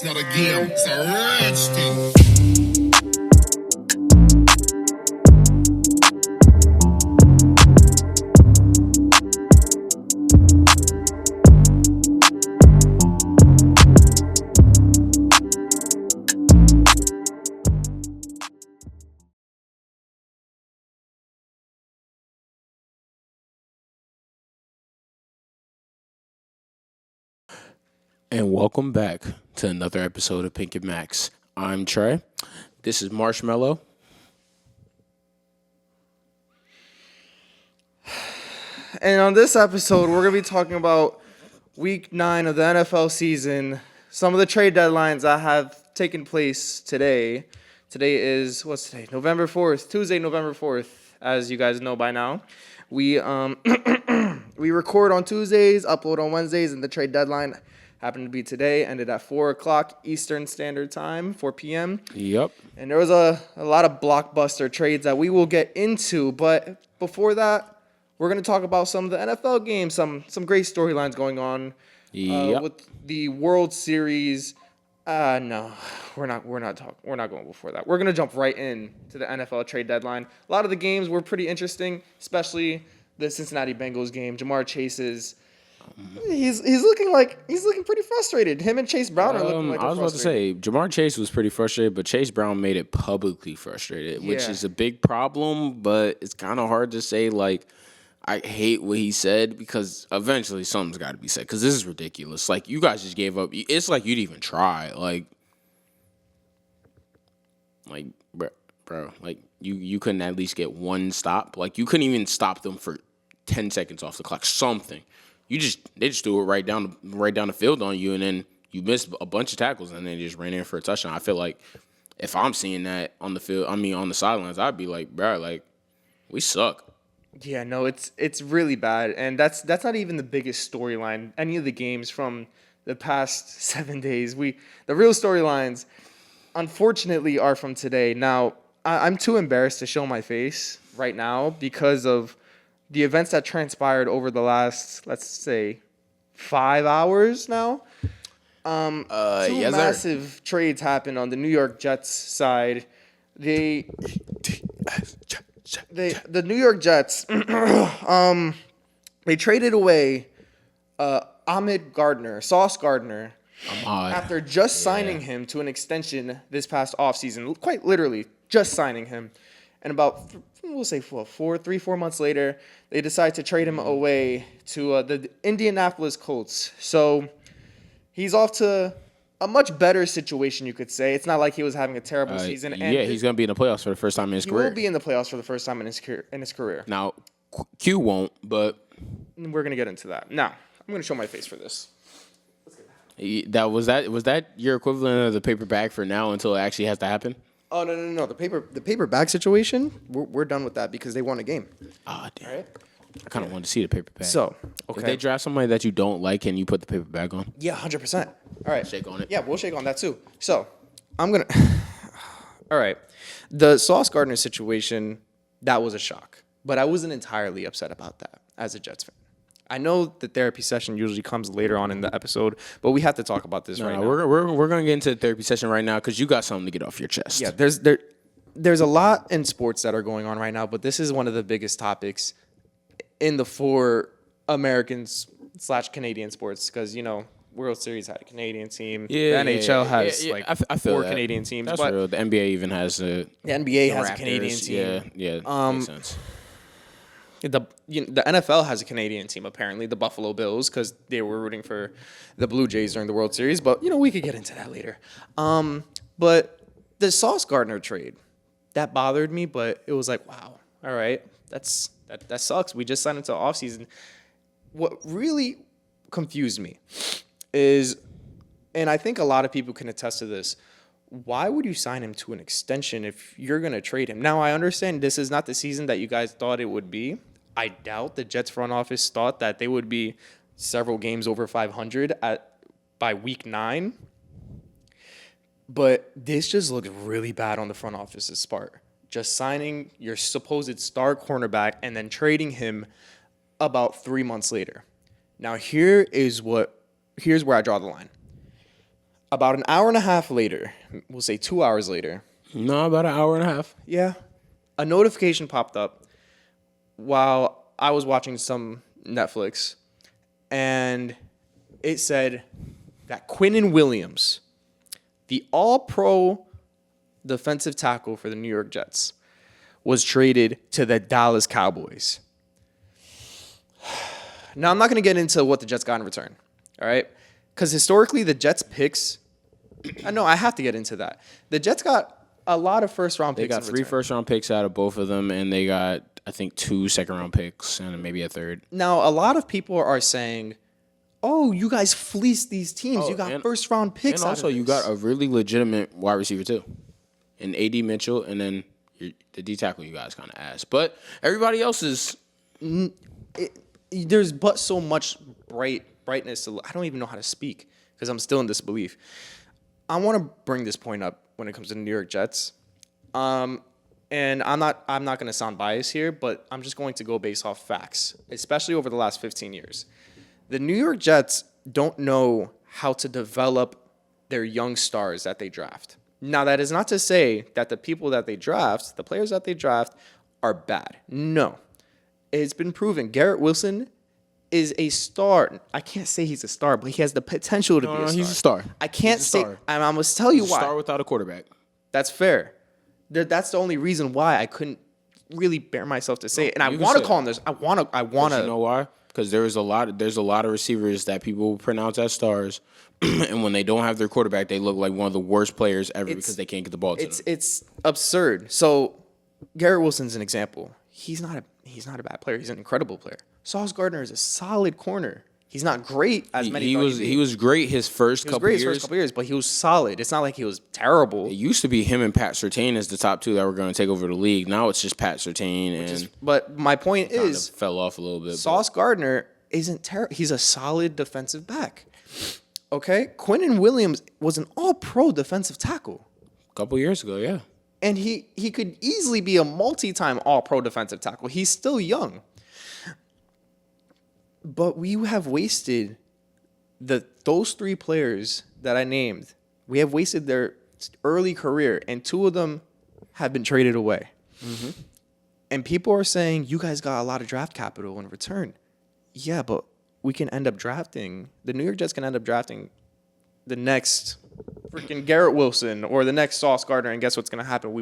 It's not a game, it's a rich thing. And welcome back to another episode of Pink and Max. I'm Trey. This is Marshmallow. And on this episode, we're going to be talking about week 9 of the NFL season, some of the trade deadlines that have taken place today. Today is, what's today? November 4th, Tuesday, November 4th, as you guys know by now. We we record on Tuesdays, upload on Wednesdays, and the trade deadline happened to be today, ended at 4 o'clock Eastern Standard Time, 4 p.m. Yep. And there was a lot of blockbuster trades that we will get into. But before that, we're going to talk about some of the NFL games, some great storylines going on with the World Series. No, we're not going before that. We're going to jump right in to the NFL trade deadline. A lot of the games were pretty interesting, especially the Cincinnati Bengals game. Jamar Chase's he's looking pretty frustrated. Him and Chase Brown are looking like I was about to say, Jamar Chase was pretty frustrated, but Chase Brown made it publicly frustrated, which is a big problem, but it's kind of hard to say, like, I hate what he said because eventually something's got to be said because this is ridiculous. Like, you guys just gave up. It's like you didn't even try. Like bro, like, you couldn't at least get one stop. Like, you couldn't even stop them for 10 seconds off the clock, something. They just threw it right down the field on you, and then you missed a bunch of tackles, and then just ran in for a touchdown. I feel like if I'm seeing that on the field, on the sidelines, I'd be like, bro, like, we suck. Yeah, no, it's really bad, and that's not even the biggest storyline. Any of the games from the past 7 days, the real storylines, unfortunately, are from today. Now, I'm too embarrassed to show my face right now because of the events that transpired over the last, let's say, 5 hours now. Two massive trades happened on the New York Jets side. The New York Jets, they traded away Sauce Gardner, after just signing him to an extension this past offseason, quite literally just signing him. And about, we'll say, 4 months later, they decide to trade him away to the Indianapolis Colts. So he's off to a much better situation, you could say. It's not like he was having a terrible season. And he's going to be in the playoffs for the first time in his career. He will be in the playoffs for the first time in his career. Now, Q won't, but we're going to get into that. Now, I'm going to show my face for this. Was that your equivalent of the paper bag for now until it actually has to happen? Oh, no. The paper bag situation, we're done with that because they won a game. Ah, damn. All right? I kind of wanted to see the paper bag. So, okay. If they draft somebody that you don't like, can you put the paper bag on? Yeah, 100%. All right. Shake on it. Yeah, we'll shake on that too. So, I'm going to... All right. The Sauce Gardner situation, that was a shock. But I wasn't entirely upset about that as a Jets fan. I know the therapy session usually comes later on in the episode, but we have to talk about this right now. We're going to get into the therapy session right now because you got something to get off your chest. Yeah, there's a lot in sports that are going on right now, but this is one of the biggest topics in the 4 Americans / Canadian sports because, World Series had a Canadian team. Yeah, the NHL has I feel 4 that. Canadian teams. That's but real. The NBA even has the NBA has Raptors. a Canadian team. Yeah, makes sense. The NFL has a Canadian team, apparently, the Buffalo Bills, because they were rooting for the Blue Jays during the World Series. But, we could get into that later. But the Sauce Gardner trade, that bothered me, but it was like, wow, all right, that sucks. We just signed into the offseason. What really confused me is, and I think a lot of people can attest to this, why would you sign him to an extension if you're going to trade him? Now, I understand this is not the season that you guys thought it would be. I doubt the Jets front office thought that they would be several games over 500 by week 9. But this just looked really bad on the front office's part. Just signing your supposed star cornerback and then trading him about 3 months later. Now, here's where I draw the line. About an hour and a half later, we'll say 2 hours later, No, about an hour and a half. yeah, a notification popped up while I was watching some Netflix, and it said that Quinnen Williams, the all-pro defensive tackle for the New York Jets, was traded to the Dallas Cowboys. Now, I'm not going to get into what the Jets got in return, all right? Because historically, the Jets picks, I have to get into that. The Jets got a lot of first-round picks. They got 3 first-round picks out of both of them, and they got, I think, 2 second-round picks and maybe a third. Now, a lot of people are saying, oh, you guys fleeced these teams. You got first-round picks And out also, of you this. got a really legitimate wide receiver, too. And A.D. Mitchell, and then the D-tackle you guys kind of asked. But everybody else is... There's but so much brightness. I don't even know how to speak because I'm still in disbelief. I want to bring this point up when it comes to the New York Jets. And I'm not going to sound biased here, but I'm just going to go based off facts, especially over the last 15 years. The New York Jets don't know how to develop their young stars that they draft. Now, that is not to say that the people that they draft, the players that they draft, are bad. No. It's been proven. Garrett Wilson is a star. I can't say he's a star, but he has the potential to be a star. He's a star. I can't say. star. I must tell you He's a why. star without a quarterback. That's fair. That's the only reason why I couldn't really bear myself to say it. And I you can want to say call it. him this. I want But to. you know why? Because there's a lot of receivers that people pronounce as stars, and when they don't have their quarterback, they look like one of the worst players ever because they can't get the ball to them. It's absurd. So Garrett Wilson's an example. He's not a bad player. He's an incredible player. Sauce Gardner is a solid corner. He's not great as many. He was great his first couple years. But he was solid. It's not like he was terrible. It used to be him and Pat Surtain as the top 2 that were going to take over the league. Now it's just Pat Surtain But my point kind of is, fell off a little bit. Sauce Gardner isn't terrible. He's a solid defensive back. Okay, Quinnen Williams was an all-pro defensive tackle. A couple years ago, yeah. And he could easily be a multi-time all-pro defensive tackle. He's still young. But we have wasted those 3 players that I named. We have wasted their early career, and 2 of them have been traded away. Mm-hmm. And people are saying, you guys got a lot of draft capital in return. Yeah, but we can end up drafting, the New York Jets can end up drafting the next freaking Garrett Wilson or the next Sauce Gardner, and guess what's going to happen?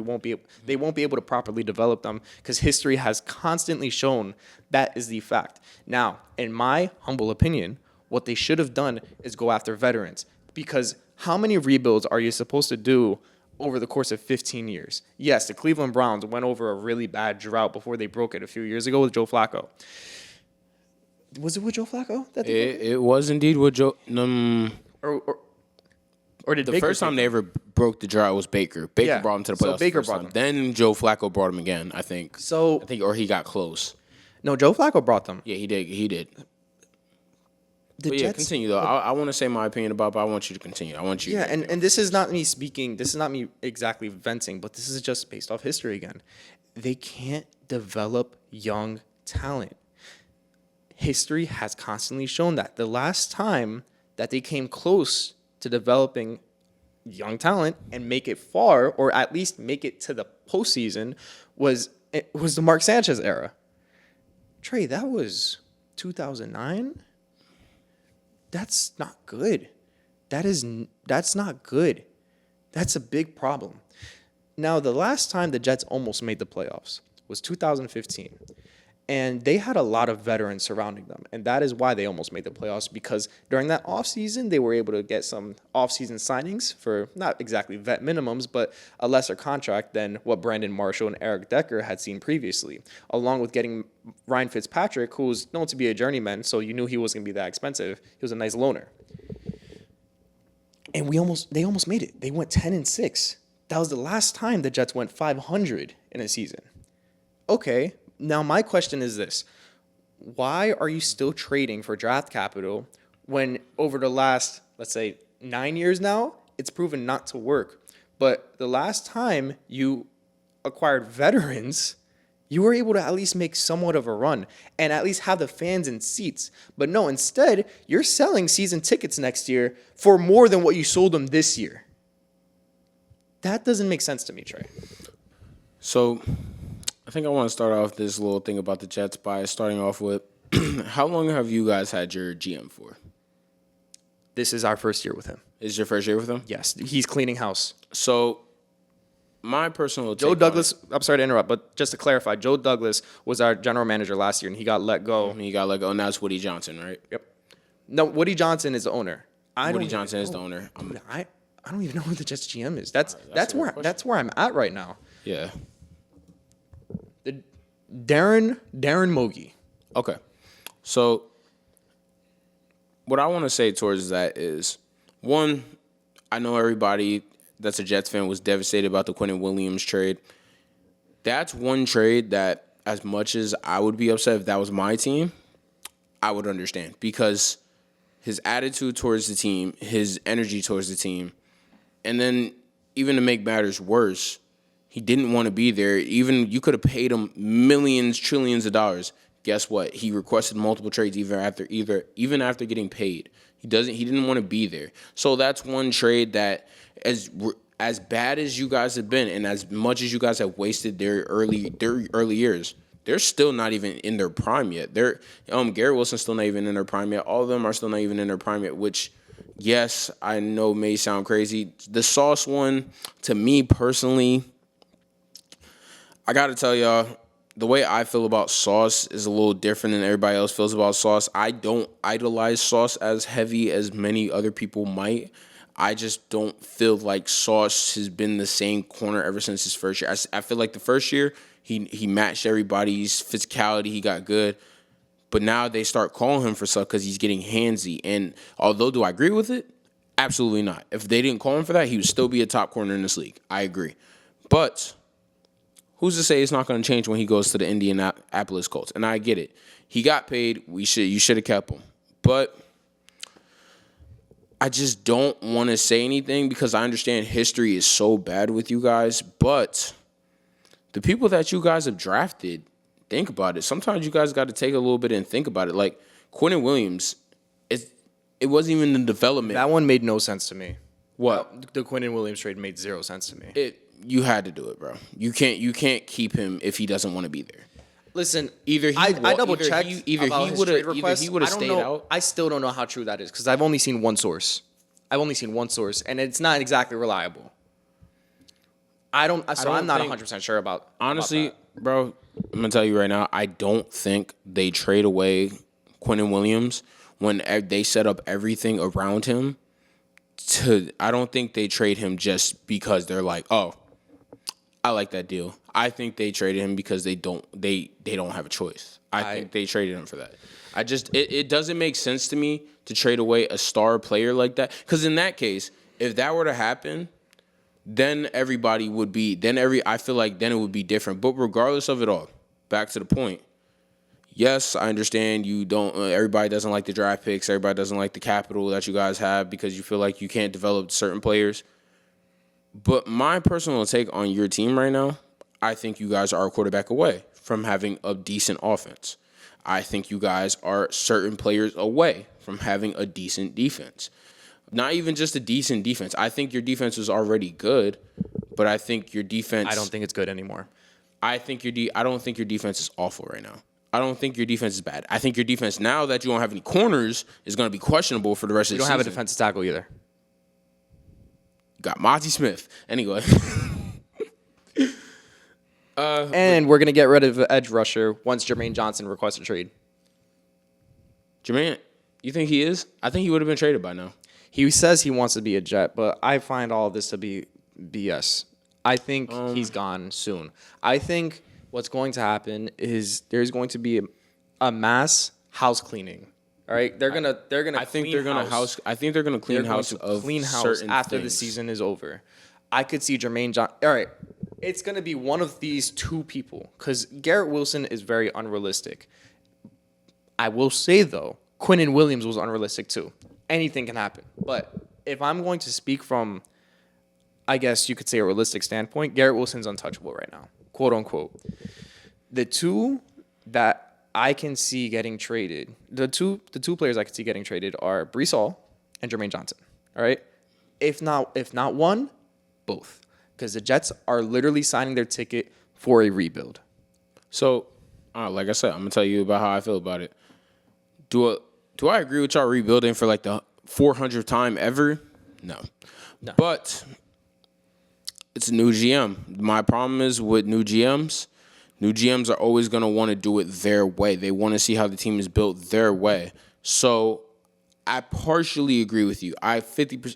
They won't be able to properly develop them because history has constantly shown that is the fact. Now, in my humble opinion, what they should have done is go after veterans, because how many rebuilds are you supposed to do over the course of 15 years? Yes, the Cleveland Browns went over a really bad drought before they broke it a few years ago with Joe Flacco. Was it with Joe Flacco? It was indeed with Joe. Or did The Baker first time take they ever broke the drought was Baker. Baker Yeah, brought him to the so playoffs. Baker the first brought time. them. Then Joe Flacco brought him again, I think. So Or he got close. no, Joe Flacco brought them. Yeah, he did. The But yeah, continue though. I want to say my opinion about, but I want you to continue. I want you. Yeah, and this is not me speaking. This is not me exactly venting, but this is just based off history again. They can't develop young talent. History has constantly shown that. The last time that they came close to developing young talent and make it far, or at least make it to the postseason, was the Mark Sanchez era. Trey, that was 2009. That's not good. That's not good. That's a big problem. Now, the last time the Jets almost made the playoffs was 2015. And they had a lot of veterans surrounding them. And that is why they almost made the playoffs, because during that offseason, they were able to get some offseason signings for not exactly vet minimums, but a lesser contract than what Brandon Marshall and Eric Decker had seen previously, along with getting Ryan Fitzpatrick, who was known to be a journeyman, so you knew he wasn't going to be that expensive. He was a nice loaner. And they almost made it. They went 10-6. That was the last time the Jets went 500 in a season. Okay. Now, my question is this. Why are you still trading for draft capital when over the last, let's say, 9 years now, it's proven not to work? But the last time you acquired veterans, You were able to at least make somewhat of a run and at least have the fans in seats. But no, instead, you're selling season tickets next year for more than what you sold them this year. That doesn't make sense to me, Trey. So, I think I want to start off this little thing about the Jets by starting off with how long have you guys had your GM for? This is our first year with him. Is your first year with him? Yes, he's cleaning house. So, my personal take Joe on Douglas, I'm sorry to interrupt, but just to clarify, Joe Douglas was our general manager last year, and he got let go. it, you got let go, and that's Woody Johnson, right? Yep. No, Woody Johnson is the owner. Woody Johnson is the owner. Dude, I don't even know who the Jets GM is. That's a good where I'm at right now. Yeah. The Darren Mogi. Okay. So, what I want to say towards that is, one, I know everybody that's a Jets fan was devastated about the Quinnen Williams trade. That's one trade that, as much as I would be upset if that was my team, I would understand. Because his attitude towards the team, his energy towards the team, and then even to make matters worse, he didn't want to be there. Even you could have paid him millions, trillions of dollars. Guess what? He requested multiple trades even after getting paid. He didn't want to be there. So that's one trade that as bad as you guys have been and as much as you guys have wasted their early years, they're still not even in their prime yet. Garrett Wilson's still not even in their prime yet. All of them are still not even in their prime yet, which, yes, I know may sound crazy. The Sauce one, to me personally, I got to tell y'all, the way I feel about Sauce is a little different than everybody else feels about Sauce. I don't idolize Sauce as heavy as many other people might. I just don't feel like Sauce has been the same corner ever since his first year. I feel like the first year, he matched everybody's physicality. He got good. But now they start calling him for stuff because he's getting handsy. And although, do I agree with it? Absolutely not. If they didn't call him for that, he would still be a top corner in this league. I agree. But who's to say it's not going to change when he goes to the Indianapolis Colts? And I get it. He got paid. You should have kept him. But I just don't want to say anything because I understand history is so bad with you guys. But the people that you guys have drafted, think about it. Sometimes you guys got to take a little bit and think about it. Like Quinnen Williams, it wasn't even the development. That one made no sense to me. What? The Quinnen Williams trade made zero sense to me. You had to do it, bro. You can't keep him if he doesn't want to be there. Listen, I double checked. Either he would have stayed out. I still don't know how true that is because I've only seen one source. And it's not exactly reliable. I'm not 100% sure about. Honestly, bro, I'm gonna tell you right now. I don't think they trade away Quinnen Williams when they set up everything around him. I don't think they trade him just because they're like, oh, I like that deal. I think they traded him because they don't have a choice. I think they traded him for that. It doesn't make sense to me to trade away a star player like that. Because in that case, if that were to happen, then everybody would be I feel like then it would be different. But regardless of it all, back to the point. Yes, I understand you don't. Everybody doesn't like the draft picks. Everybody doesn't like the capital that you guys have because you feel like you can't develop certain players. But my personal take on your team right now, I think you guys are a quarterback away from having a decent offense. I think you guys are certain players away from having a decent defense. Not even just a decent defense. I think your defense is already good, but I think your defense. I don't think it's good anymore. I don't think your defense is awful right now. I don't think your defense is bad. I think your defense, now that you don't have any corners, is going to be questionable for the rest of the season. You don't have a defensive tackle either. You got Monty Smith. Anyway. And we're going to get rid of the edge rusher once Jermaine Johnson requests a trade. Jermaine, you think he is? I think he would have been traded by now. He says he wants to be a Jet, but I find all of this to be BS. I think he's gone soon. I think what's going to happen is there's going to be a mass house cleaning. All right, they're gonna. I think they're gonna house. I think they're gonna clean house after the season is over. I could see Jermaine Johnson. All right, it's gonna be one of these two people because Garrett Wilson is very unrealistic. I will say though, Quinnen Williams was unrealistic too. Anything can happen. But if I'm going to speak from, I guess you could say a realistic standpoint, Garrett Wilson's untouchable right now, quote unquote. The two that I can see getting traded, the two players I can see getting traded are Brees Hall and Jermaine Johnson. All right, if not one, both, because the Jets are literally signing their ticket for a rebuild. So, like I said, I'm gonna tell you about how I feel about it. Do I agree with y'all rebuilding for like the 400th time ever? No. But it's a new GM. My problem is with new GMs. New GMs are always gonna want to do it their way. They want to see how the team is built their way. So I partially agree with you. I 50%.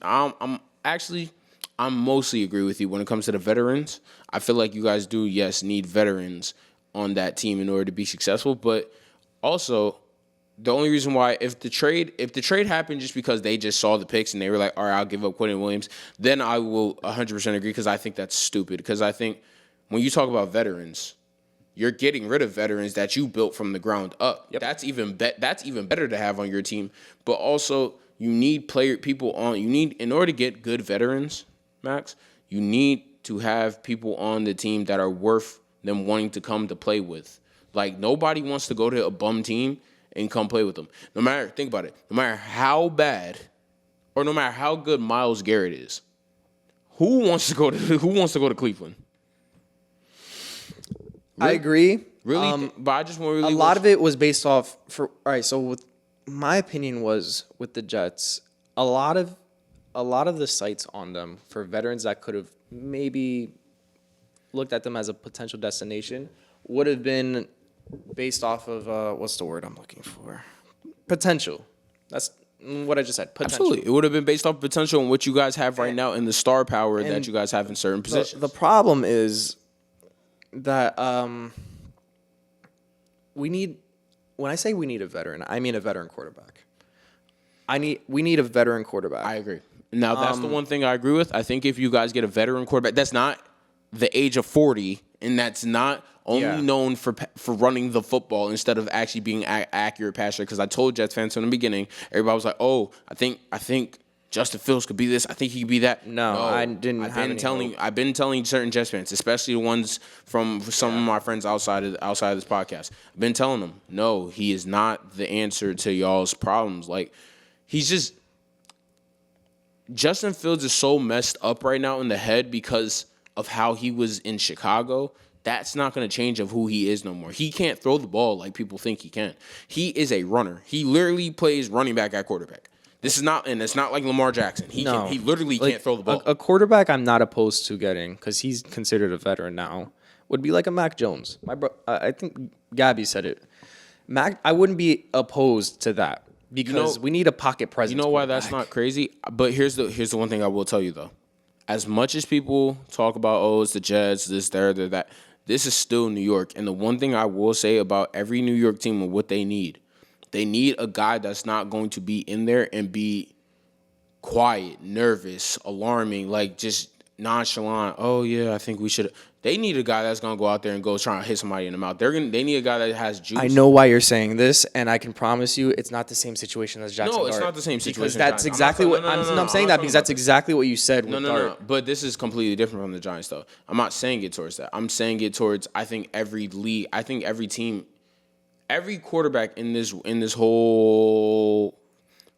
I'm mostly agree with you when it comes to the veterans. I feel like you guys do, yes, need veterans on that team in order to be successful. But also, the only reason why, if the trade happened just because they just saw the picks and they were like, all right, I'll give up Quentin Williams, then I will 100% agree, because I think that's stupid. Because I think when you talk about veterans, you're getting rid of veterans that you built from the ground up. Yep. That's even better to have on your team. But also, you need in order to get good veterans, Max, you need to have people on the team that are worth them wanting to come to play with. Like, nobody wants to go to a bum team and come play with them. Think about it. No matter how bad or no matter how good Myles Garrett is, who wants to go to Cleveland? I agree. Really? But I just want really a lot of it was based off all right, so with my opinion was with the Jets, a lot of the sites on them for veterans that could have maybe looked at them as a potential destination would have been based off of what's the word I'm looking for? Potential. That's what I just said. Potential. Absolutely. It would have been based off potential and what you guys have right now and the star power that you guys have in certain positions. The problem is that when I say we need a veteran, I mean a veteran quarterback. We need a veteran quarterback. I agree. Now, that's the one thing I agree with. I think if you guys get a veteran quarterback, that's not the age of 40, and that's not only known for running the football instead of actually being accurate passer. Because I told Jets fans from the beginning, everybody was like, "Oh, I think Justin Fields could be this. I think he could be that." No, I didn't. I've been telling certain Jets fans, especially the ones from some of my friends outside of this podcast. I've been telling them, no, he is not the answer to y'all's problems. Like, Justin Fields is so messed up right now in the head because of how he was in Chicago. That's not going to change of who he is no more. He can't throw the ball like people think he can. He is a runner. He literally plays running back at quarterback. It's not like Lamar Jackson. He literally can't throw the ball. A quarterback I'm not opposed to getting, because he's considered a veteran now, would be like a Mac Jones. I think Gabby said it. I wouldn't be opposed to that because we need a pocket presence. You know why that's not crazy? But here's the one thing I will tell you though. As much as people talk about, it's the Jets, this, that, this is still New York. And the one thing I will say about every New York team and what they need a guy that's not going to be in there and be quiet, nervous, alarming, like just nonchalant. Oh, yeah, I think we should. They need a guy that's going to go out there and go try and hit somebody in the mouth. They need a guy that has juice. I know why you're saying this, and I can promise you it's not the same situation as Jackson Dart. No, it's not the same situation. Because that's exactly what I'm saying that because that's exactly what you said with Dart. No. But this is completely different from the Giants, though. I'm not saying it towards that. I'm saying it towards, I think every league, I think every team, every quarterback in this whole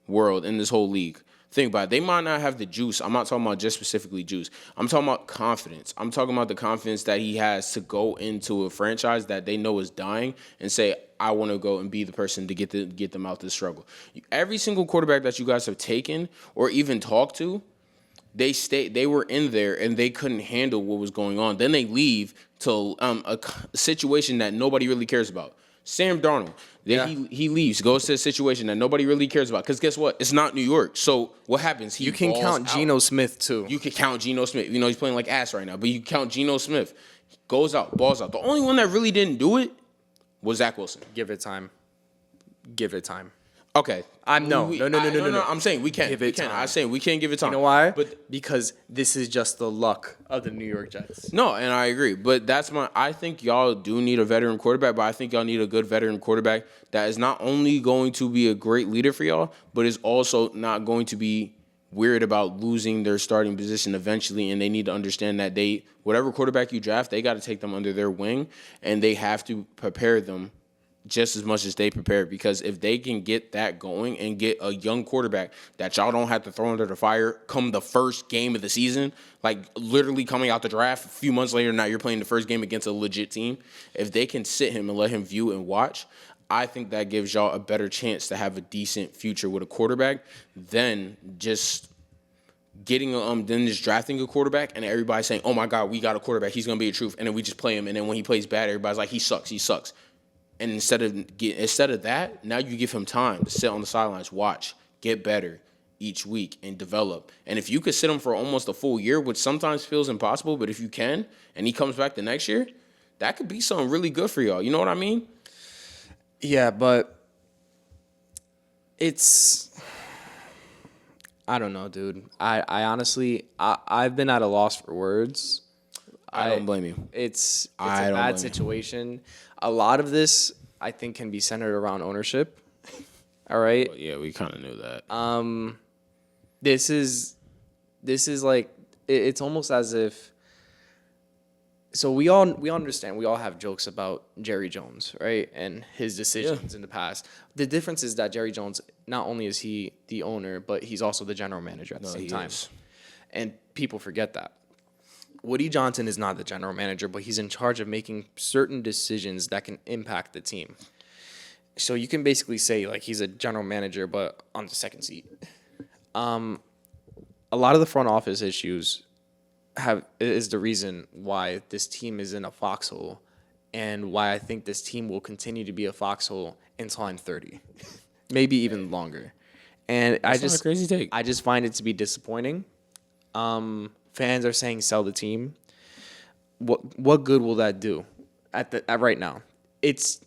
world, in this whole league, think about it. They might not have the juice. I'm not talking about just specifically juice. I'm talking about confidence. I'm talking about the confidence that he has to go into a franchise that they know is dying and say, I want to go and be the person to get them out this struggle. Every single quarterback that you guys have taken or even talked to, they were in there and they couldn't handle what was going on. Then they leave to a situation that nobody really cares about. Sam Darnold, he leaves, goes to a situation that nobody really cares about. Because guess what? It's not New York. So what happens? You can count Geno Smith, too. You can count Geno Smith. You know, he's playing like ass right now. But you count Geno Smith. Goes out, balls out. The only one that really didn't do it was Zach Wilson. Give it time. Okay. No. I'm saying we can't. I'm saying we can't give it time. You know why? Because this is just the luck of the New York Jets. No, and I agree. But I think y'all do need a veteran quarterback, but I think y'all need a good veteran quarterback that is not only going to be a great leader for y'all, but is also not going to be weird about losing their starting position eventually, and they need to understand that whatever quarterback you draft, they got to take them under their wing, and they have to prepare them just as much as they prepare, because if they can get that going and get a young quarterback that y'all don't have to throw under the fire come the first game of the season, like literally coming out the draft a few months later, now you're playing the first game against a legit team. If they can sit him and let him view and watch, I think that gives y'all a better chance to have a decent future with a quarterback than just drafting a quarterback and everybody saying, oh my God, we got a quarterback, he's gonna be a truth, and then we just play him, and then when he plays bad, everybody's like, he sucks. And instead of that, now you give him time to sit on the sidelines, watch, get better each week, and develop. And if you could sit him for almost a full year, which sometimes feels impossible, but if you can, and he comes back the next year, that could be something really good for y'all. You know what I mean? Yeah, but I don't know, dude. I honestly, I've been at a loss for words. I don't blame you. It's a bad situation. A lot of this, I think, can be centered around ownership. All right. Well, yeah, we kind of knew that. This is like it's almost as if. So we all understand. We all have jokes about Jerry Jones, right, and his decisions in the past. The difference is that Jerry Jones, not only is he the owner, but he's also the general manager at the same time. And people forget that. Woody Johnson is not the general manager, but he's in charge of making certain decisions that can impact the team. So you can basically say like he's a general manager, but on the second seat. A lot of the front office issues is the reason why this team is in a foxhole, and why I think this team will continue to be a foxhole until I'm 30, maybe even longer. And That's not a crazy take. I just find it to be disappointing. Fans are saying sell the team. What good will that do at right now? It's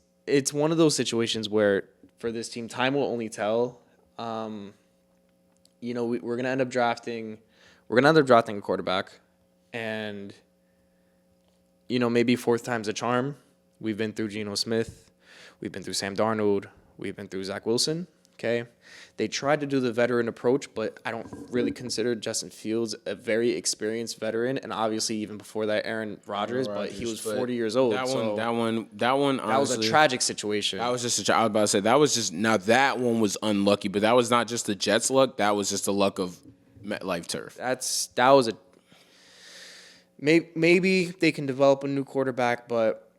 one of those situations where for this team, time will only tell. We're gonna end up drafting a quarterback, and maybe fourth time's a charm. We've been through Geno Smith, we've been through Sam Darnold, we've been through Zach Wilson. Okay, they tried to do the veteran approach, but I don't really consider Justin Fields a very experienced veteran, and obviously even before that, Aaron Rodgers, but he was 40 years old. That one. Honestly, that was a tragic situation. That was just I was about to say that was just now that one was unlucky, but that was not just the Jets' luck. That was just the luck of MetLife turf. That was a maybe they can develop a new quarterback, but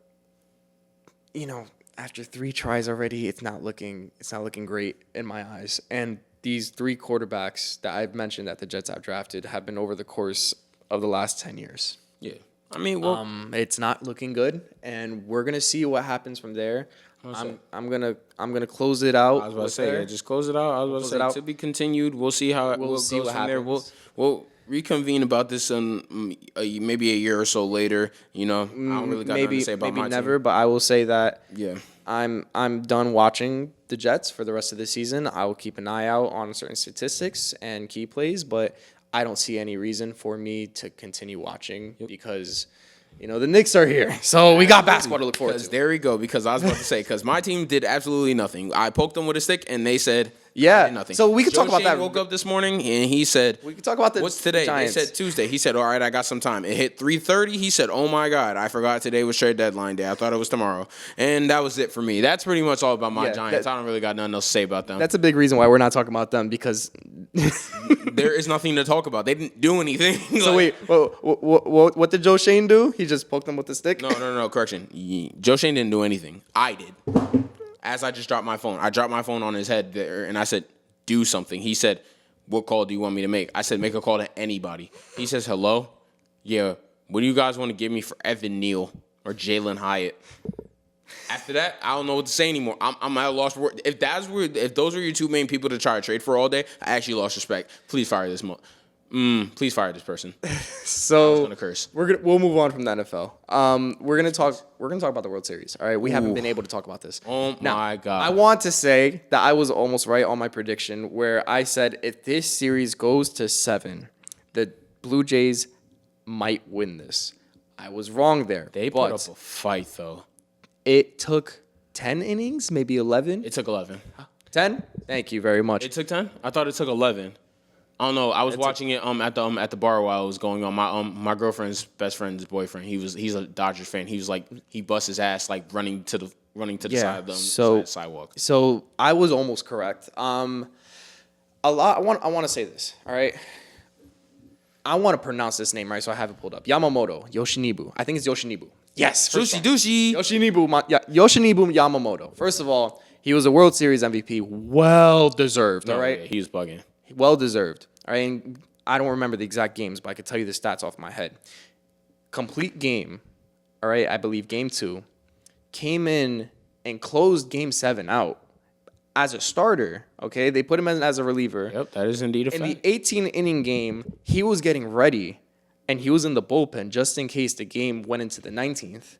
after 3 tries already, it's not looking great in my eyes. And these 3 quarterbacks that I've mentioned that the Jets have drafted have been over the course of the last 10 years. Yeah. I mean, well, it's not looking good, and we're gonna see what happens from there. I'm gonna close it out. I was about to say, just close it out. I was about to say, to be continued. We'll see how it goes from there. We'll reconvene about this in maybe a year or so later. I don't really got nothing to say about my never, team. But I will say that yeah, I'm done watching the Jets for the rest of the season. I will keep an eye out on certain statistics and key plays, but I don't see any reason for me to continue watching because the Knicks are here. So we got basketball to look forward to. There we go. Because I was about to say, because my team did absolutely nothing. I poked them with a stick, and they said, nothing. So we could talk about that. Woke up this morning, and he said, we could talk about what's today? Giants. They said Tuesday. He said, all right, I got some time. It hit 3:30. He said, oh, my God, I forgot today was trade deadline day. I thought it was tomorrow. And that was it for me. That's pretty much all about my Giants. I don't really got nothing else to say about them. That's a big reason why we're not talking about them, because there is nothing to talk about. They didn't do anything. So wait, what did Joe Shane do? He just poked them with the stick? No, correction. Joe Shane didn't do anything. I did. As I just dropped my phone. I dropped my phone on his head there, and I said, do something. He said, what call do you want me to make? I said, make a call to anybody. He says, hello? Yeah. What do you guys want to give me for Evan Neal or Jalen Hyatt? After that, I don't know what to say anymore. I'm at a loss for words. If those were your 2 main people to try to trade for all day, I actually lost respect. Please fire this please fire this person. So I was gonna curse. We'll move on from the NFL. We're gonna talk about the World Series. All right, we haven't been able to talk about this. Oh my God! I want to say that I was almost right on my prediction where I said if this series goes to 7, the Blue Jays might win this. I was wrong there. They put up a fight though. It took 10 innings, maybe 11. It took 11. 10? Thank you very much. It took 10? I thought it took 11. I don't know. I was watching it at the bar while it was going on. My girlfriend's best friend's boyfriend. He's a Dodgers fan. He was like he bust his ass like running to the side of the sidewalk. So I was almost correct. I want to say this. All right. I want to pronounce this name right, so I have it pulled up. Yamamoto Yoshinobu. I think it's Yoshinobu. Yes. Sushi. Yoshinobu Yamamoto. First of all, he was a World Series MVP. Well deserved. All right. Yeah, he was bugging. Well deserved. All right. And I don't remember the exact games, but I could tell you the stats off my head. Complete game. All right. I believe game 2. Came in and closed game 7 out as a starter. Okay. They put him in as a reliever. Yep. That is indeed a fact. In the 18-inning game, he was getting ready and he was in the bullpen just in case the game went into the 19th.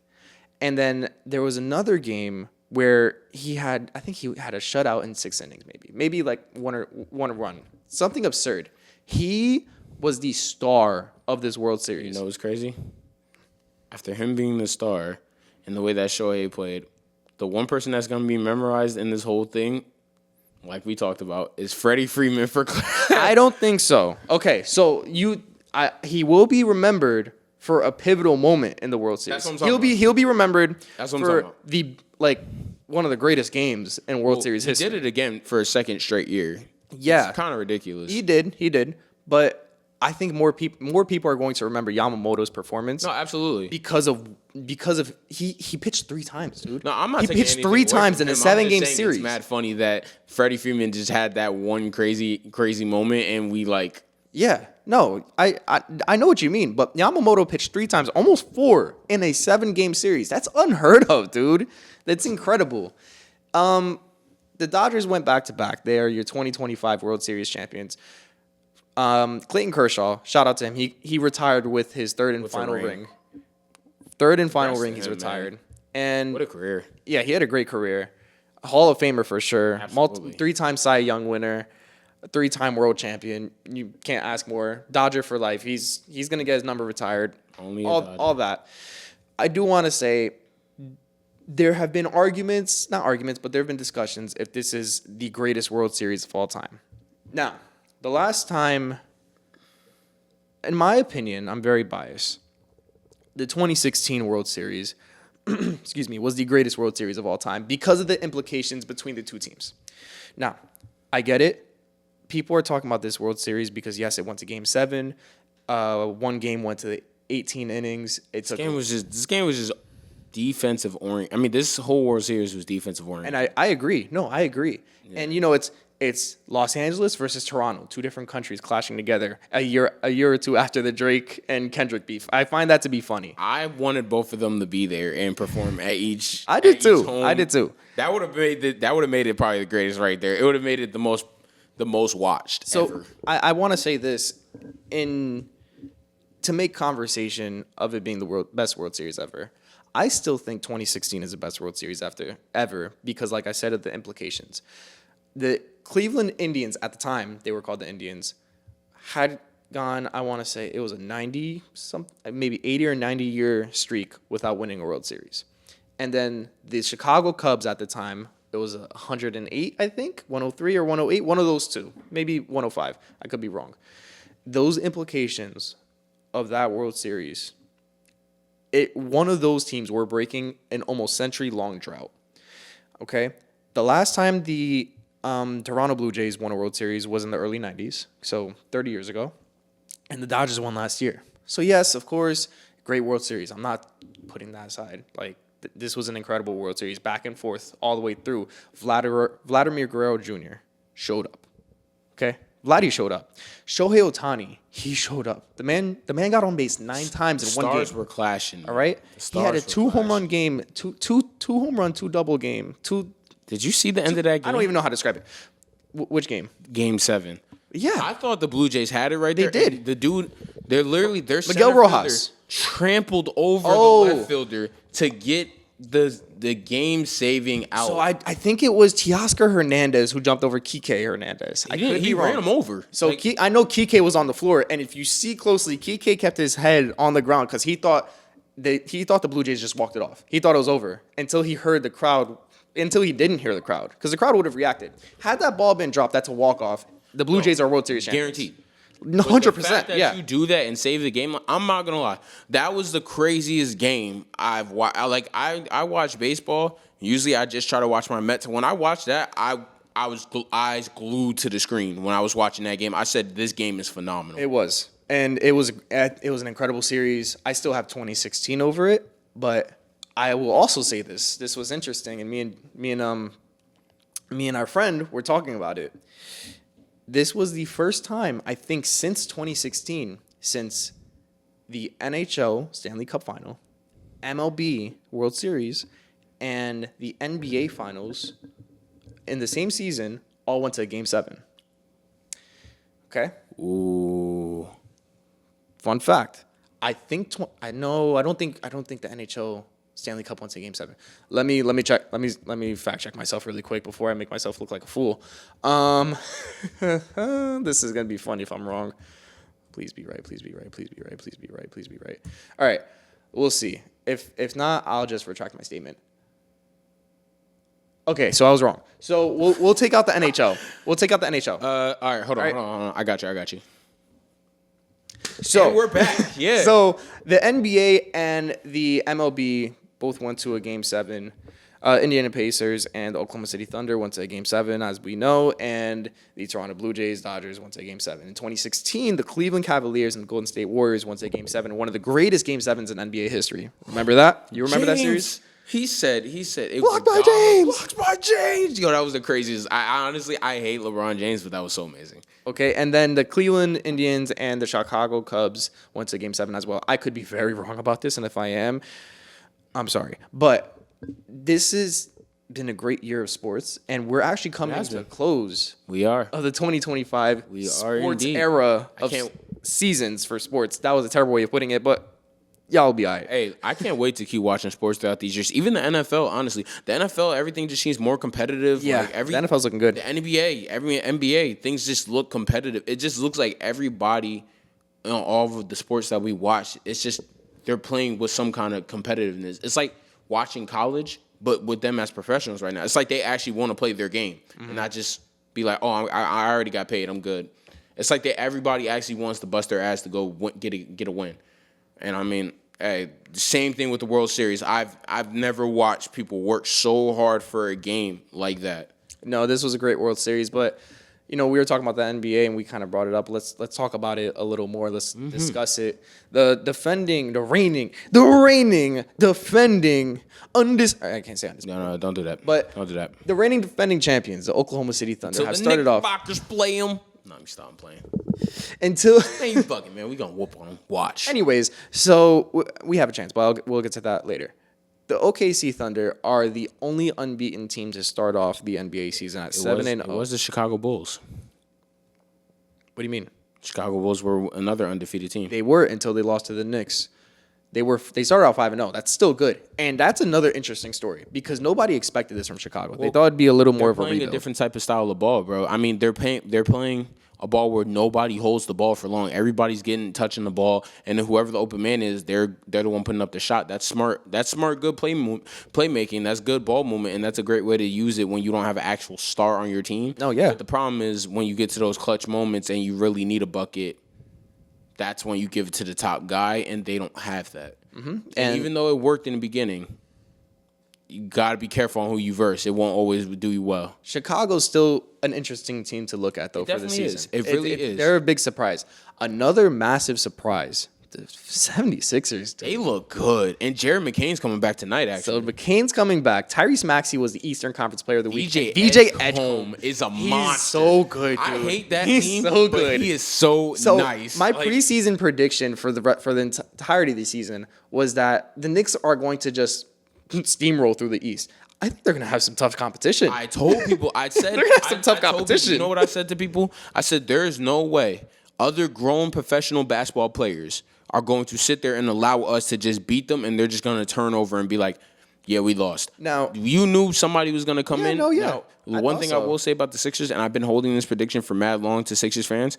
And then there was another game where I think he had a shutout in 6 innings, maybe like one run, something absurd. He was the star of this World Series. You know what's crazy? After him being the star and the way that Shohei played, the one person that's going to be memorized in this whole thing, like we talked about, is Freddie Freeman for I don't think so. Okay, so he will be remembered for a pivotal moment in the World Series. That's what I'm talking about. He'll be remembered That's what I'm talking for about. one of the greatest games in World Series history. He did it again for a second straight year. Yeah. It's kind of ridiculous. He did. But I think more people are going to remember Yamamoto's performance. No, absolutely. Because of he pitched 3 times, dude. No, I'm not He taking pitched anything 3 away times from in a him. I'm 7-game just saying series. It's mad funny that Freddie Freeman just had that one crazy moment and we like. Yeah. No, I know what you mean, but Yamamoto pitched 3 times, almost 4 in a 7-game series. That's unheard of, dude. That's incredible. The Dodgers went back-to-back. They are your 2025 World Series champions. Clayton Kershaw, shout out to him. He retired with his third and final ring. Third and final ring, he's retired. Man. And What a career. Yeah, he had a great career. A Hall of Famer for sure. Absolutely. 3-time Cy Young winner. A 3-time world champion. You can't ask more. Dodger for life. He's going to get his number retired. Only all that. I do want to say there have been not arguments, but there have been discussions if this is the greatest World Series of all time. Now, the last time, in my opinion, I'm very biased, the 2016 World Series, excuse me, was the greatest World Series of all time because of the implications between the two teams. Now, I get it. People are talking about this World Series because, yes, it went to Game 7. One game went to 18 innings. This game was just defensive orient. I mean, this whole World Series was defensive orient. And I agree. No, I agree. Yeah. And, it's Los Angeles versus Toronto, 2 different countries clashing together a year or 2 after the Drake and Kendrick beef. I find that to be funny. I wanted both of them to be there and perform at each. I did too. That would have made it probably the greatest right there. It would have made it the most watched ever. I want to say this to make conversation of it being the best World Series ever. I still think 2016 is the best World Series ever because, like I said, of the implications. The Cleveland Indians at the time, they were called the Indians, had gone, I want to say it was a maybe 80 or 90 year streak without winning a World Series. And then the Chicago Cubs at the time, it was 108, I think, 103 or 108, one of those two, maybe 105. I could be wrong. Those implications of that World Series, one of those teams were breaking an almost century-long drought. Okay? The last time the Toronto Blue Jays won a World Series was in the early 90s, so 30 years ago. And the Dodgers won last year. So, yes, of course, great World Series. I'm not putting that aside. This was an incredible World Series, back and forth all the way through. Vladimir Guerrero Jr. showed up. Okay? Vladdy showed up. Shohei Ohtani, he showed up. The man got on base 9 times in one game. Stars were clashing. All right? He had a 2-home-run game, two home run, 2-double game. Did you see the end of that game? I don't even know how to describe it. Which game? Game 7. Yeah. I thought the Blue Jays had it right there. They did. The dude, their Miguel Rojas trampled over the left fielder to get the game-saving out. So I think it was Teoscar Hernandez who jumped over Kike Hernandez. He ran him over. So I know Kike was on the floor, and if you see closely, Kike kept his head on the ground because he thought the Blue Jays just walked it off. He thought it was over until he heard the crowd. Until he didn't hear the crowd, because the crowd would have reacted. Had that ball been dropped, that's a walk-off. The Blue Jays are World Series champions. Guaranteed. 100%. The fact that you do that and save the game, I'm not gonna lie, that was the craziest game I've watched. I watch baseball. Usually, I just try to watch my Mets. When I watched that, I was eyes glued to the screen when I was watching that game. I said, "This game is phenomenal." It was, and it was an incredible series. I still have 2016 over it, but I will also say this: this was interesting, and me and our friend were talking about it. This was the first time, I think, since 2016, since the NHL Stanley Cup Final, MLB World Series, and the NBA Finals in the same season all went to Game 7. Okay? Ooh. Fun fact. I think I don't think the NHL Stanley Cup went to Game 7. Let me check. Let me fact check myself really quick before I make myself look like a fool. This is gonna be funny if I'm wrong. Please be right. Please be right. Please be right. Please be right. Please be right. All right, we'll see. If not, I'll just retract my statement. Okay, so I was wrong. So we'll take out the NHL. We'll take out the NHL. All right, hold on. I got you. So and we're back. Yeah. So the NBA and the MLB both went to a Game 7. Indiana Pacers and the Oklahoma City Thunder went to a Game 7, as we know, and the Toronto Blue Jays, Dodgers went to a Game 7. In 2016, the Cleveland Cavaliers and the Golden State Warriors went to a Game 7, one of the greatest Game 7s in NBA history. Remember that? You remember that series? He said it Blocked was by James. Blocked by James. Yo, that was the craziest. I honestly hate LeBron James, but that was so amazing. Okay, and then the Cleveland Indians and the Chicago Cubs went to Game 7 as well. I could be very wrong about this, and if I am, I'm sorry. But this has been a great year of sports, and we're actually coming to a close. We are. Of the 2025 sports indeed. era of seasons for sports. That was a terrible way of putting it, but y'all will be all right. Hey, I can't wait to keep watching sports throughout these years. Even the NFL, honestly. The NFL, everything just seems more competitive. Yeah, like the NFL's looking good. The NBA, things just look competitive. It just looks like everybody in all of the sports that we watch, it's just they're playing with some kind of competitiveness. It's like watching college, but with them as professionals right now. It's like they actually want to play their game and not just be like, oh, I already got paid, I'm good. It's like everybody actually wants to bust their ass to go get a win. And I mean, hey, same thing with the World Series. I've never watched people work so hard for a game like that. No, this was a great World Series, but we were talking about the NBA and we kind of brought it up. Let's talk about it a little more. Let's discuss it. The reigning, defending, I can't say undisputed. No, don't do that. But don't do that. The reigning defending champions, the Oklahoma City Thunder, have started off. So the Knickerbockers play them. No, let me stop playing. Until man, you bugging, man. We gonna whoop on them. Watch. Anyways, so we have a chance, but we'll get to that later. The OKC Thunder are the only unbeaten team to start off the NBA season at 7-0. It was the Chicago Bulls. What do you mean? Chicago Bulls were another undefeated team. They were until they lost to the Knicks. They started out 5-0. That's still good, and that's another interesting story because nobody expected this from Chicago. They thought it'd be a little more of a rebuild. Playing a different type of style of ball, bro. I mean, they're playing a ball where nobody holds the ball for long. Everybody's touching the ball, and then whoever the open man is, they're the one putting up the shot. That's smart. That's smart. Good playmaking. That's good ball movement, and that's a great way to use it when you don't have an actual star on your team. Oh yeah. But the problem is when you get to those clutch moments and you really need a bucket. That's when you give it to the top guy, and they don't have that. Mm-hmm. And even though it worked in the beginning, you got to be careful on who you verse. It won't always do you well. Chicago's still an interesting team to look at, though, for the season. It really is. They're a big surprise. Another massive surprise. The 76ers. They look good. And Jared McCain's coming back tonight, actually. So McCain's coming back. Tyrese Maxey was the Eastern Conference Player of the Week. DJ Edgecombe is a monster. He's so good, dude. I hate that He's team, so but good. he is so nice. My preseason prediction for the entirety of the season was that the Knicks are going to just steamroll through the East. I think they're going to have some tough competition. I told people, I said, they're going to have some tough competition. People, you know what I said to people? I said, there is no way other grown professional basketball players are going to sit there and allow us to just beat them, and they're just going to turn over and be like, yeah, we lost. Now, you knew somebody was going to come in. No, yeah. Now, one thing I will say about the Sixers, and I've been holding this prediction for mad long to Sixers fans,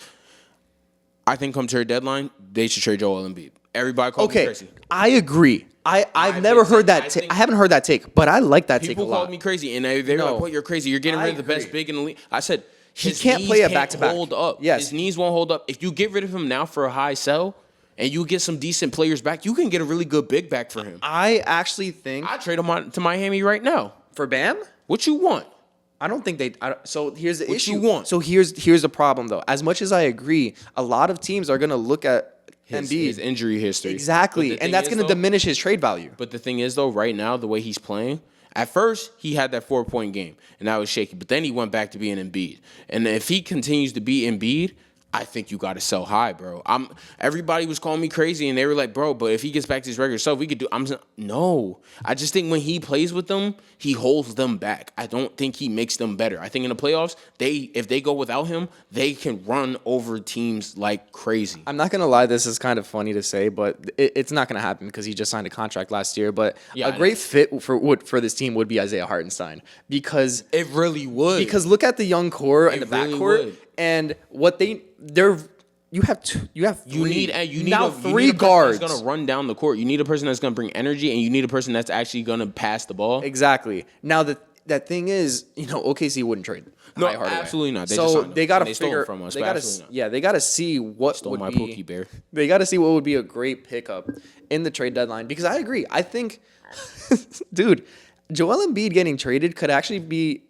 I think come trade deadline, they should trade Joel Embiid. Everybody called me crazy. I agree. I've never heard that take. I haven't heard that take, but I like that take a lot. People called me crazy, and they were like, what, you're crazy. You're getting rid of the best big in the league. I said, he His can't knees play a back-to-back. Hold up. Yes. His knees won't hold up. If you get rid of him now for a high sell and you get some decent players back, you can get a really good big back for him. I actually think I trade him to Miami right now. for Bam, What you want? I don't think they. So here's the What issue. you want? So here's the problem though. As much as I agree, a lot of teams are gonna look at Embiid. His injury history. Exactly, But the and thing that's is, going to though- diminish his trade value. But the thing is, though, right now, the way he's playing, at first, he had that 4-point game, and that was shaky. But then he went back to being Embiid. And if he continues to be Embiid, I think you got to sell high, bro. Everybody was calling me crazy, and they were like, bro, but if he gets back to his regular self, we could do. No. I just think when he plays with them, he holds them back. I don't think he makes them better. I think in the playoffs, if they go without him, they can run over teams like crazy. I'm not going to lie, this is kind of funny to say, but it's not going to happen because he just signed a contract last year. But Yeah, a great fit for this team would be Isaiah Hartenstein because It really would. because look at the young core and the really backcourt would. and what you have You need now a, three you need a person guards. that's gonna run down the court. You need a person that's gonna bring energy, and you need a person that's actually gonna pass the ball. Exactly. Now that thing is, OKC wouldn't trade. No, High Hardaway. absolutely not. They just so signed him. they got to And they stole figure him from us, They but got absolutely not. to they got to see what Stole would my be. Pookie Bear. They got to see what would be a great pickup in the trade deadline because I agree. I think, dude, Joel Embiid getting traded could actually be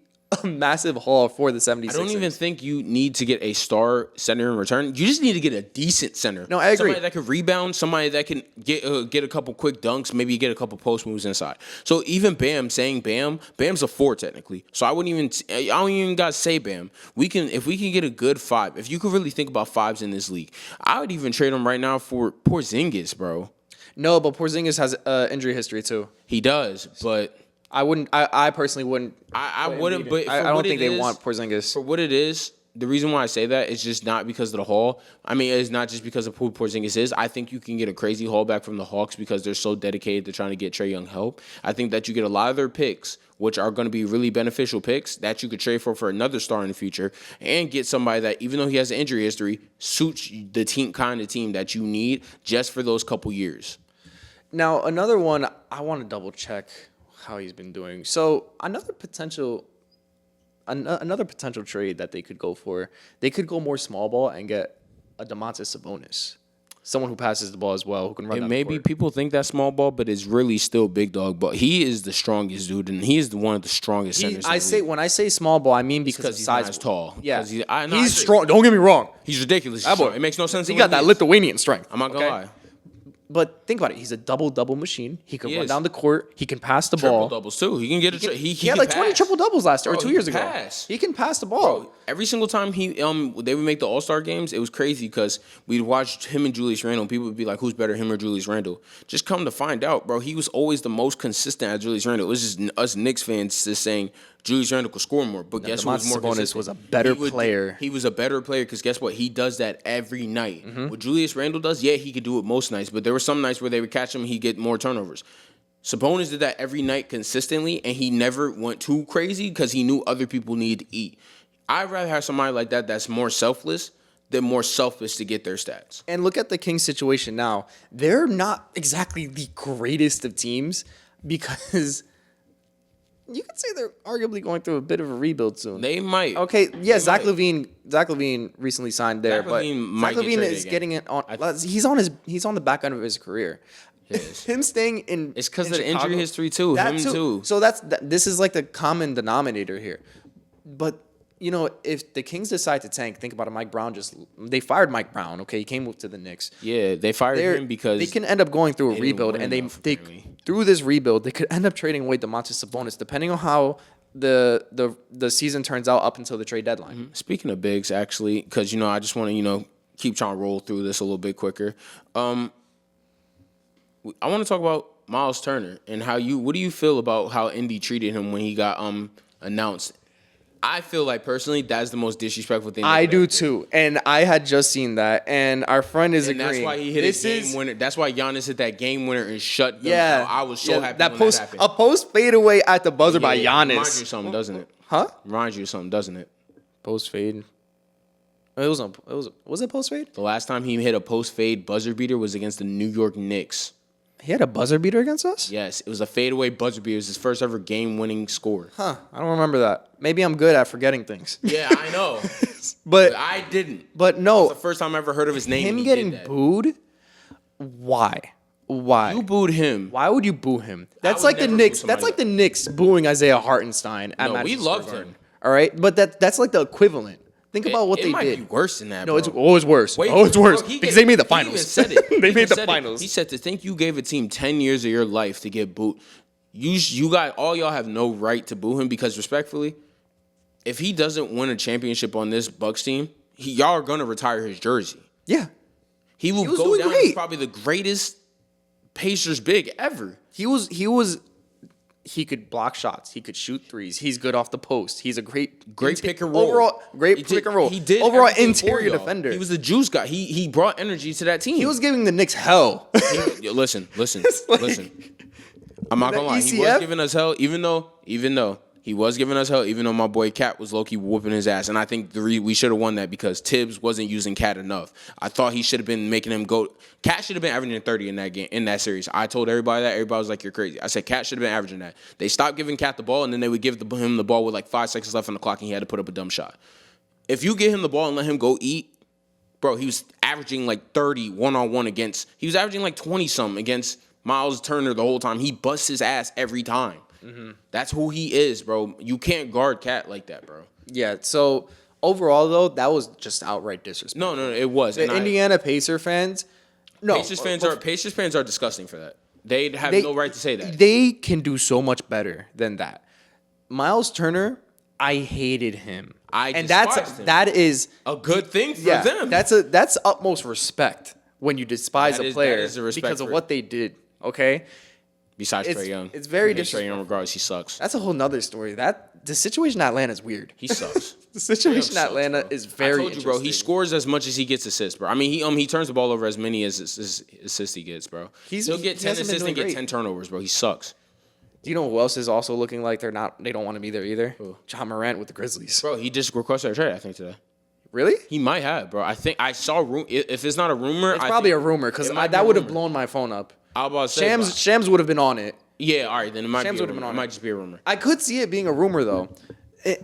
a massive haul for the 76ers. I don't even think you need to get a star center in return. You just need to get a decent center. No, I agree. Somebody that can rebound, somebody that can get a couple quick dunks, maybe get a couple post moves inside. So even Bam's a 4 technically. So I don't even gotta say Bam. If we can get a good 5, if you could really think about 5s in this league, I would even trade him right now for Porzingis, bro. No, but Porzingis has injury history too. He does, but I wouldn't. I personally wouldn't. I wouldn't. But I don't think they want Porzingis. For what it is, the reason why I say that is just not because of the haul. I mean, it's not just because of who Porzingis is. I think you can get a crazy haul back from the Hawks because they're so dedicated to trying to get Trae Young help. I think that you get a lot of their picks, which are going to be really beneficial picks that you could trade for another star in the future and get somebody that, even though he has an injury history, suits the kind of team that you need just for those couple years. Now, another one, I want to double check how he's been doing. So another potential trade that they could go for, they could go more small ball and get a Domantas Sabonis, someone who passes the ball as well, who can run. And down maybe the court. people think that's small ball, but it's really still big dog. But he is the strongest dude, and he is one of the strongest centers. When I say small ball, I mean because he's size. not as tall. Yeah, 'Cause I he's agree. strong. Don't get me wrong. He's ridiculous. That boy. It makes no sense. He to got what that is. Lithuanian strength. I'm not gonna okay? lie. But think about it. He's a double machine. He can He run is. down the court. He can pass the Triple ball. doubles too. He can get He he had can like 20 pass. triple doubles last year or Bro, 2 he years can ago. pass. He can pass the ball. Bro, every single time they would make the All-Star games, it was crazy because we'd watch him and Julius Randle. People would be like, "Who's better, him or Julius Randle?" Just come to find out, bro, he was always the most consistent at Julius Randle. It was just us Knicks fans just saying Julius Randle could score more, but guess who was Domantas more Sabonis consistent? was a better player. He was a better player because guess what? He does that every night. Mm-hmm. What Julius Randle does, yeah, he could do it most nights, but there were some nights where they would catch him, he'd get more turnovers. Sabonis did that every night consistently, and he never went too crazy because he knew other people need to eat. I'd rather have somebody like that that's more selfless than more selfish to get their stats. And look at the Kings situation now. They're not exactly the greatest of teams because you could say they're arguably going through a bit of a rebuild soon. They might. Okay, yeah, They Zach might. Levine recently signed there, Zach but LaVine might Zach get Levine traded is again. getting it on. He's on the back end of his career. Yes. Him staying in It's 'cause in of the injury Chicago, history, too. that Him, too. So this is like the common denominator here. But if the Kings decide to tank, think about it. Mike Brown they fired Mike Brown. Okay, he came to the Knicks. Yeah, they fired him because they can end up going through a didn't rebuild, win and enough, they apparently. through this rebuild they could end up trading away Domantas Sabonis, depending on how the season turns out up until the trade deadline. Speaking of bigs, actually, because I just want to keep trying to roll through this a little bit quicker. I want to talk about Miles Turner and what do you feel about how Indy treated him when he got announced? I feel like personally that's the most disrespectful thing. I do too, and I had just seen that, and our friend is And agreeing. that's why he hit a game winner. That's why Giannis hit that game winner and shut them Yeah, out. I was so happy that when post that happened. a post fadeaway at the buzzer by Yeah, Giannis. Reminds you of something, doesn't it? Huh? Reminds you of something, doesn't it? Post fade. Was it post fade? The last time he hit a post fade buzzer beater was against the New York Knicks. He had a buzzer beater against us? Yes, it was a fadeaway buzzer beater. It was his first ever game-winning score. Huh. I don't remember that. Maybe I'm good at forgetting things. Yeah, I know. But I didn't. But no. It's the first time I ever heard of his name. Him getting booed? Why? You booed him. Why would you boo him? That's would like the never boo Knicks. somebody That's like the Knicks booing Isaiah Hartenstein at No, we Madison loved Square Garden. him. All right? But that's like the equivalent. Think about what it they might did. be worse than that, No, bro. it's always worse. Wait, It's worse. bro, Because they made the He even finals. said it. They He made even the said it. finals. He said to think you gave a team 10 years of your life to get booed. You got all y'all have no right to boo him because respectfully, if he doesn't win a championship on this Bucks team, y'all are gonna retire his jersey. Yeah. He will was go doing down great. as probably the greatest Pacers big ever. He could block shots. He could shoot threes. He's good off the post. He's a great Pick and roll. Overall, pick and roll. He did overall everything for interior y'all. defender. He was the juice guy. He brought energy to that team. He was giving the Knicks hell. Yo, listen. like- I'm not gonna lie. He was ECF? giving us hell, even though he was giving us hell, even though my boy Cat was low-key whooping his ass. And I think we should have won that because Tibbs wasn't using Cat enough. I thought he should have been making him go. Cat should have been averaging 30 in that game, in that series. I told everybody that. Everybody was like, "You're crazy." I said Cat should have been averaging that. They stopped giving Cat the ball, and then they would give him the ball with like 5 seconds left on the clock, and he had to put up a dumb shot. If you get him the ball and let him go eat, bro, he was averaging like 30 one-on-one against. He was averaging like 20-something against Miles Turner the whole time. He busts his ass every time. Mm-hmm. That's who he is, bro. You can't guard Cat like that, bro. Yeah. So overall, though, that was just outright disrespect. No, it was. The Indiana Pacer fans. No, Pacers fans are disgusting for that. They have no right to say that. They can do so much better than that. Miles Turner, I hated him. Despised him. That is A good thing for them. That's utmost respect when you despise a player that is a respect because of for- what they did. Okay, Besides it's- Trae Young. it's very I hate Trae Young disrespectful. regardless. He sucks. that's a whole nother story. The situation at Atlanta is weird. He sucks. The situation Trae Young at Atlanta sucks, bro. is very. I told you, bro. He interesting. scores as much as he gets assists, bro. I mean, he turns the ball over as many as assists he gets, bro. He'll get he 10 hasn't been assists and doing get great. 10 turnovers, bro. He sucks. Do you know who else is also looking like they don't want to be there either? John Morant with the Grizzlies. Bro, he just requested a trade, I think, today. Really? He might have, bro. I think I saw if it's not a rumor, It's probably a rumor because that would have blown my phone up. I was about to say, Shams would have been on it. yeah, all right, then it might Shams be a would've been rumor. on It it. might just be a rumor. I could see it being a rumor though.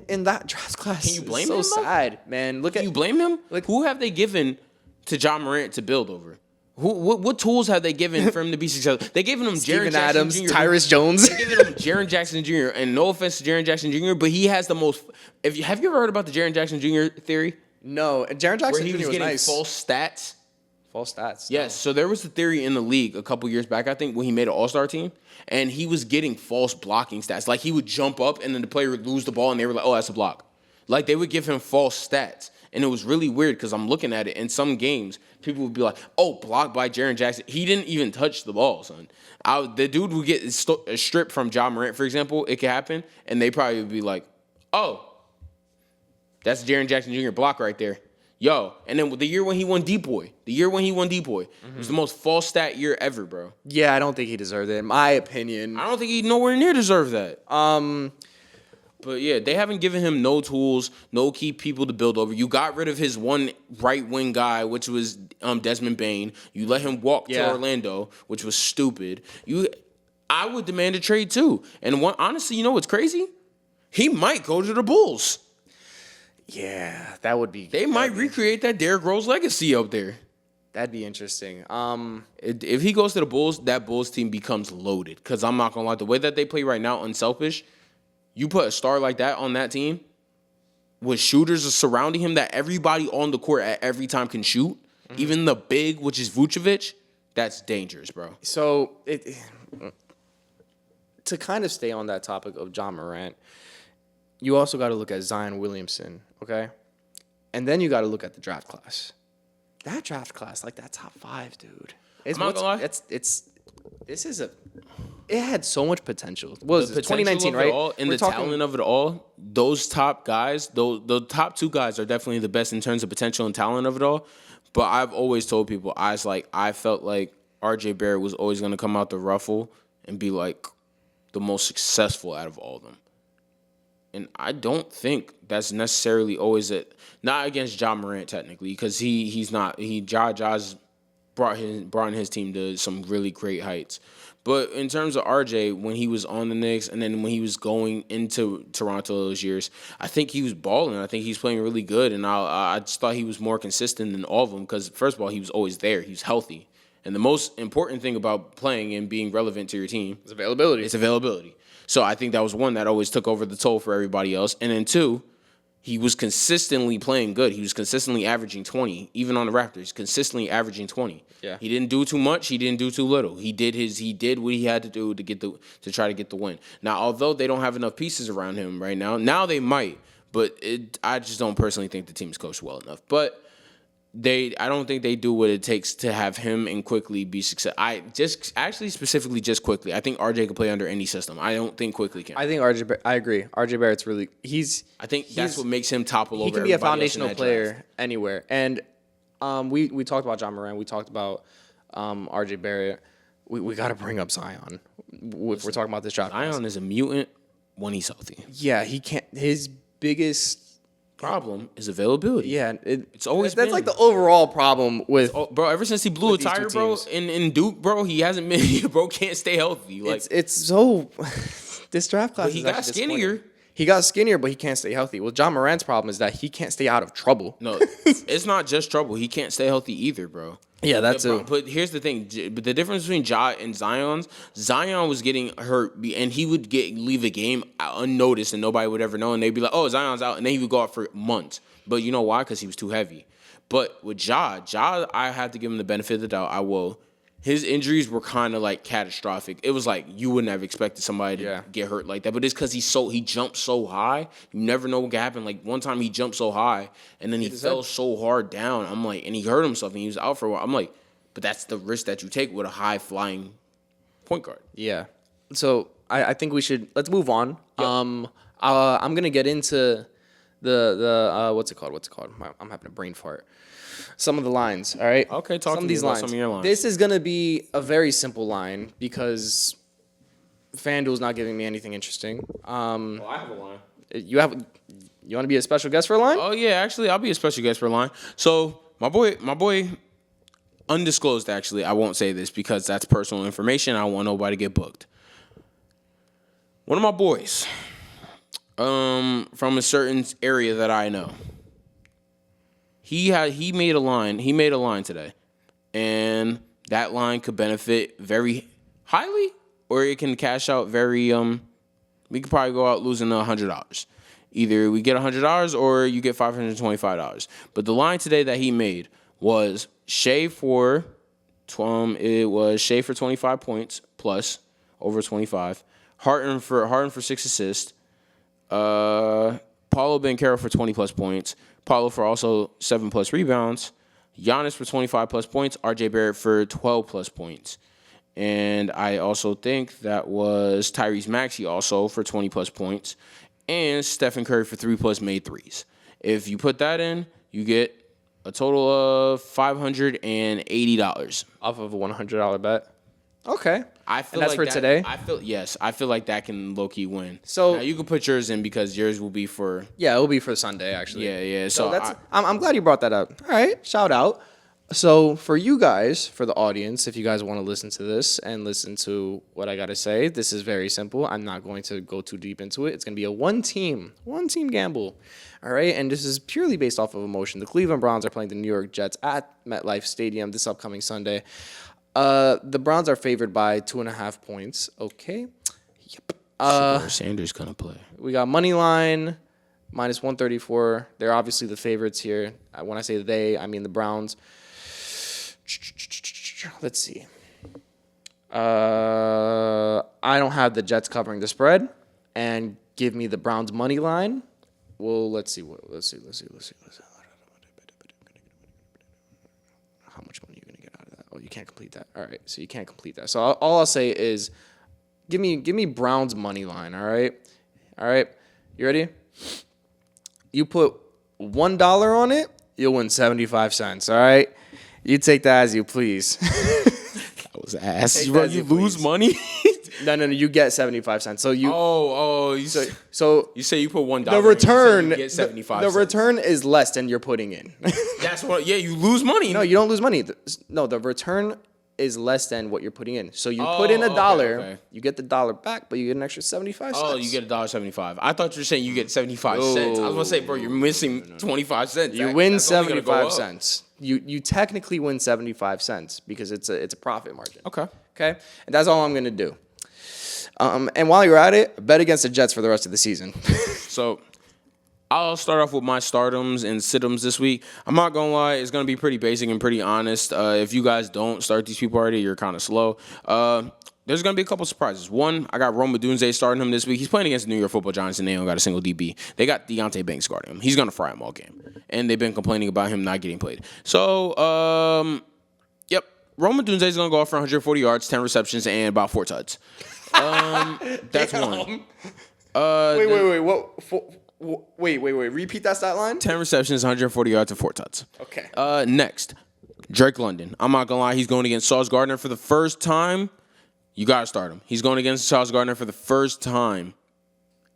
In that draft class, Can you blame it's so him, though? sad, man. Look at You blame him? Like- Who have they given to John Morant to build over? What tools have they given for him to be successful? They gave him Jaren Steven Jackson Adams, Jr. Tyrus Jones. They giving him Jaren Jackson Jr. And no offense to Jaren Jackson Jr., but he has the most. Have you ever heard about the Jaren Jackson Jr. theory? No, and Jaren Where Jackson he Jr. was was getting nice. false stats. False stats. Yes, so there was a theory in the league a couple years back, I think, when he made an All-Star team, and he was getting false blocking stats. Like, he would jump up, and then the player would lose the ball, and they were like, oh, that's a block. Like, they would give him false stats. And it was really weird because I'm looking at it. In some games, people would be like, oh, blocked by Jaren Jackson. He didn't even touch the ball, son. The dude would get a strip from John Morant, for example. It could happen, and they probably would be like, oh, that's Jaren Jackson Jr. block right there. Yo, and then the year when he won D-Boy, it was the most false stat year ever, bro. Yeah, I don't think he deserved it. In my opinion. I don't think he nowhere near deserved that. But yeah, they haven't given him no tools, no key people to build over. You got rid of his one right wing guy, which was Desmond Bane. You let him walk to Orlando, which was stupid. I would demand a trade too. And honestly, you know what's crazy? He might go to the Bulls. Yeah, that would be. They might recreate that Derrick Rose legacy up there. That'd be interesting. If he goes to the Bulls, that Bulls team becomes loaded. Because I'm not going to lie, the way that they play right now, unselfish, you put a star like that on that team with shooters surrounding him that everybody on the court at every time can shoot, even the big, which is Vucevic, that's dangerous, bro. So, to kind of stay on that topic of John Morant, you also got to look at Zion Williamson, okay? And then you got to look at the draft class. That draft class, like that top 5, dude. I'm not gonna lie. It had so much potential. What was The it? 2019, potential of right? it all, and the talent of it all, those top guys, the top 2 guys are definitely the best in terms of potential and talent of it all. But I've always told people, I felt like RJ Barrett was always going to come out the ruffle and be like the most successful out of all of them. And I don't think that's necessarily always it. Not against John Morant, technically, because he's not. Ja's brought his team to some really great heights. But in terms of RJ, when he was on the Knicks and then when he was going into Toronto those years, I think he was balling. I think he's playing really good, and I just thought he was more consistent than all of them because, first of all, he was always there. He was healthy. And the most important thing about playing and being relevant to your team is availability. It's availability. So I think that was one that always took over the toll for everybody else. And then two, he was consistently playing good. He was consistently averaging 20, even on the Raptors, consistently averaging 20. Yeah. He didn't do too much. He didn't do too little. He did what he had to do to try to get the win. Now, although they don't have enough pieces around him right now they might, but I just don't personally think the team is coached well enough. But I don't think they do what it takes to have him and Quickly be successful. Specifically just Quickly. I think RJ can play under any system. I don't think Quickly can. I think I agree. RJ Barrett's really I think that's what makes him topple over. He can be a everybody foundational else in that player draft. anywhere. And we talked about John Moran. We talked about RJ Barrett. We got to bring up Zion. If we're talking about this draft. Zion is a mutant when he's healthy. Yeah, he can't. His biggest problem is availability. Yeah, it's always that's been. like the overall problem with bro. Ever since he blew a tire, bro, in Duke, bro, he hasn't been. Bro, can't stay healthy. Like it's so. This draft class. But he got skinnier. He got skinnier, but he can't stay healthy. Well, John Morant's problem is that he can't stay out of trouble. No, it's not just trouble. He can't stay healthy either, bro. Yeah, that's it. But here's the thing: but the difference between Ja and Zion was getting hurt, and he would leave a game unnoticed, and nobody would ever know, and they'd be like, "Oh, Zion's out," and then he would go out for months. But you know why? Because he was too heavy. But with Ja, I have to give him the benefit of the doubt. I will. His injuries were kind of like catastrophic. It was like you wouldn't have expected somebody to get hurt like that. But it's because he jumped so high. You never know what could happen. Like one time he jumped so high and then he fell so hard down. I'm like, and he hurt himself and he was out for a while. I'm like, but that's the risk that you take with a high flying point guard. Yeah. So I think let's move on. Yep. I'm gonna get into the what's it called? I'm having a brain fart. Some of the lines, all right? Okay, talk to me about some of your lines. This is going to be a very simple line because FanDuel's not giving me anything interesting. I have a line. You want to be a special guest for a line? Oh, yeah, actually, I'll be a special guest for a line. So, my boy, undisclosed, actually, I won't say this because that's personal information. I don't want nobody to get booked. One of my boys from a certain area that I know, He made a line. He made a line today, and that line could benefit very highly, or it can cash out very. We could probably go out losing $100. Either we get $100 or you get $525. But the line today that he made was Shea for 25 points plus over 25. Harden for 6 assists. Paulo Banchero for 20 plus points. Paulo for also 7 plus rebounds. Giannis for 25 plus points. RJ Barrett for 12 plus points. And I also think that was Tyrese Maxey also for 20 plus points. And Stephen Curry for 3 plus made threes. If you put that in, you get a total of $580. Off of a $100 bet? Okay. I feel and that's like for today? I feel like that can low-key win. So now you can put yours in because yours will be for... Yeah, it will be for Sunday, actually. Yeah. So I'm glad you brought that up. All right, shout out. So for you guys, for the audience, if you guys want to listen to this and listen to what I got to say, this is very simple. I'm not going to go too deep into it. It's going to be a one-team gamble. All right, and this is purely based off of emotion. The Cleveland Browns are playing the New York Jets at MetLife Stadium this upcoming Sunday. The Browns are favored by 2.5 points. Okay. Yep. Sanders gonna play. We got money line minus 134. They're obviously the favorites here. When I say they, I mean the Browns. Let's see. I don't have the Jets covering the spread, and give me the Browns money line. Well, let's see. How much money are you gonna get out of that? Oh, you can't complete that. All right, so you can't complete that. So all I'll say is, give me Browns money line. All right, you ready? You put $1 on it, you'll win 75 cents. All right, you take that as you please. That was ass. You lose money. No. You get 75 cents. So you. You say you put $1. The return. You get 75 The cents. return is less than you're putting in. That's what. Yeah, you lose money. No, you don't lose money. The return is less than what you're putting in. So you put in $1, okay. you get the $1 back, but you get an extra 75 cents. Oh, you get $1.75. I thought you were saying you get 75 cents. I was gonna say, bro, you're missing 25 cents. You win 75 cents. You technically win 75 cents because it's a profit margin. Okay. And that's all I'm gonna do. And while you're at it, bet against the Jets for the rest of the season. So I'll start off with my stardoms and situms this week. I'm not going to lie. It's going to be pretty basic and pretty honest. If you guys don't start these people already, you're kind of slow. There's going to be a couple surprises. One, I got Rome Odunze starting him this week. He's playing against the New York Football Giants, and they don't got a single DB. They got Deontay Banks guarding him. He's going to fry him all game. And they've been complaining about him not getting played. So, Rome Odunze is going to go off for 140 yards, 10 receptions, and about 4 tuds. That's one. Wait. Repeat that stat line. 10 receptions, 140 yards, and 4 tuds. Okay. Next, Drake London. I'm not going to lie. He's going against Sauce Gardner for the first time. You got to start him. He's going against Sauce Gardner for the first time.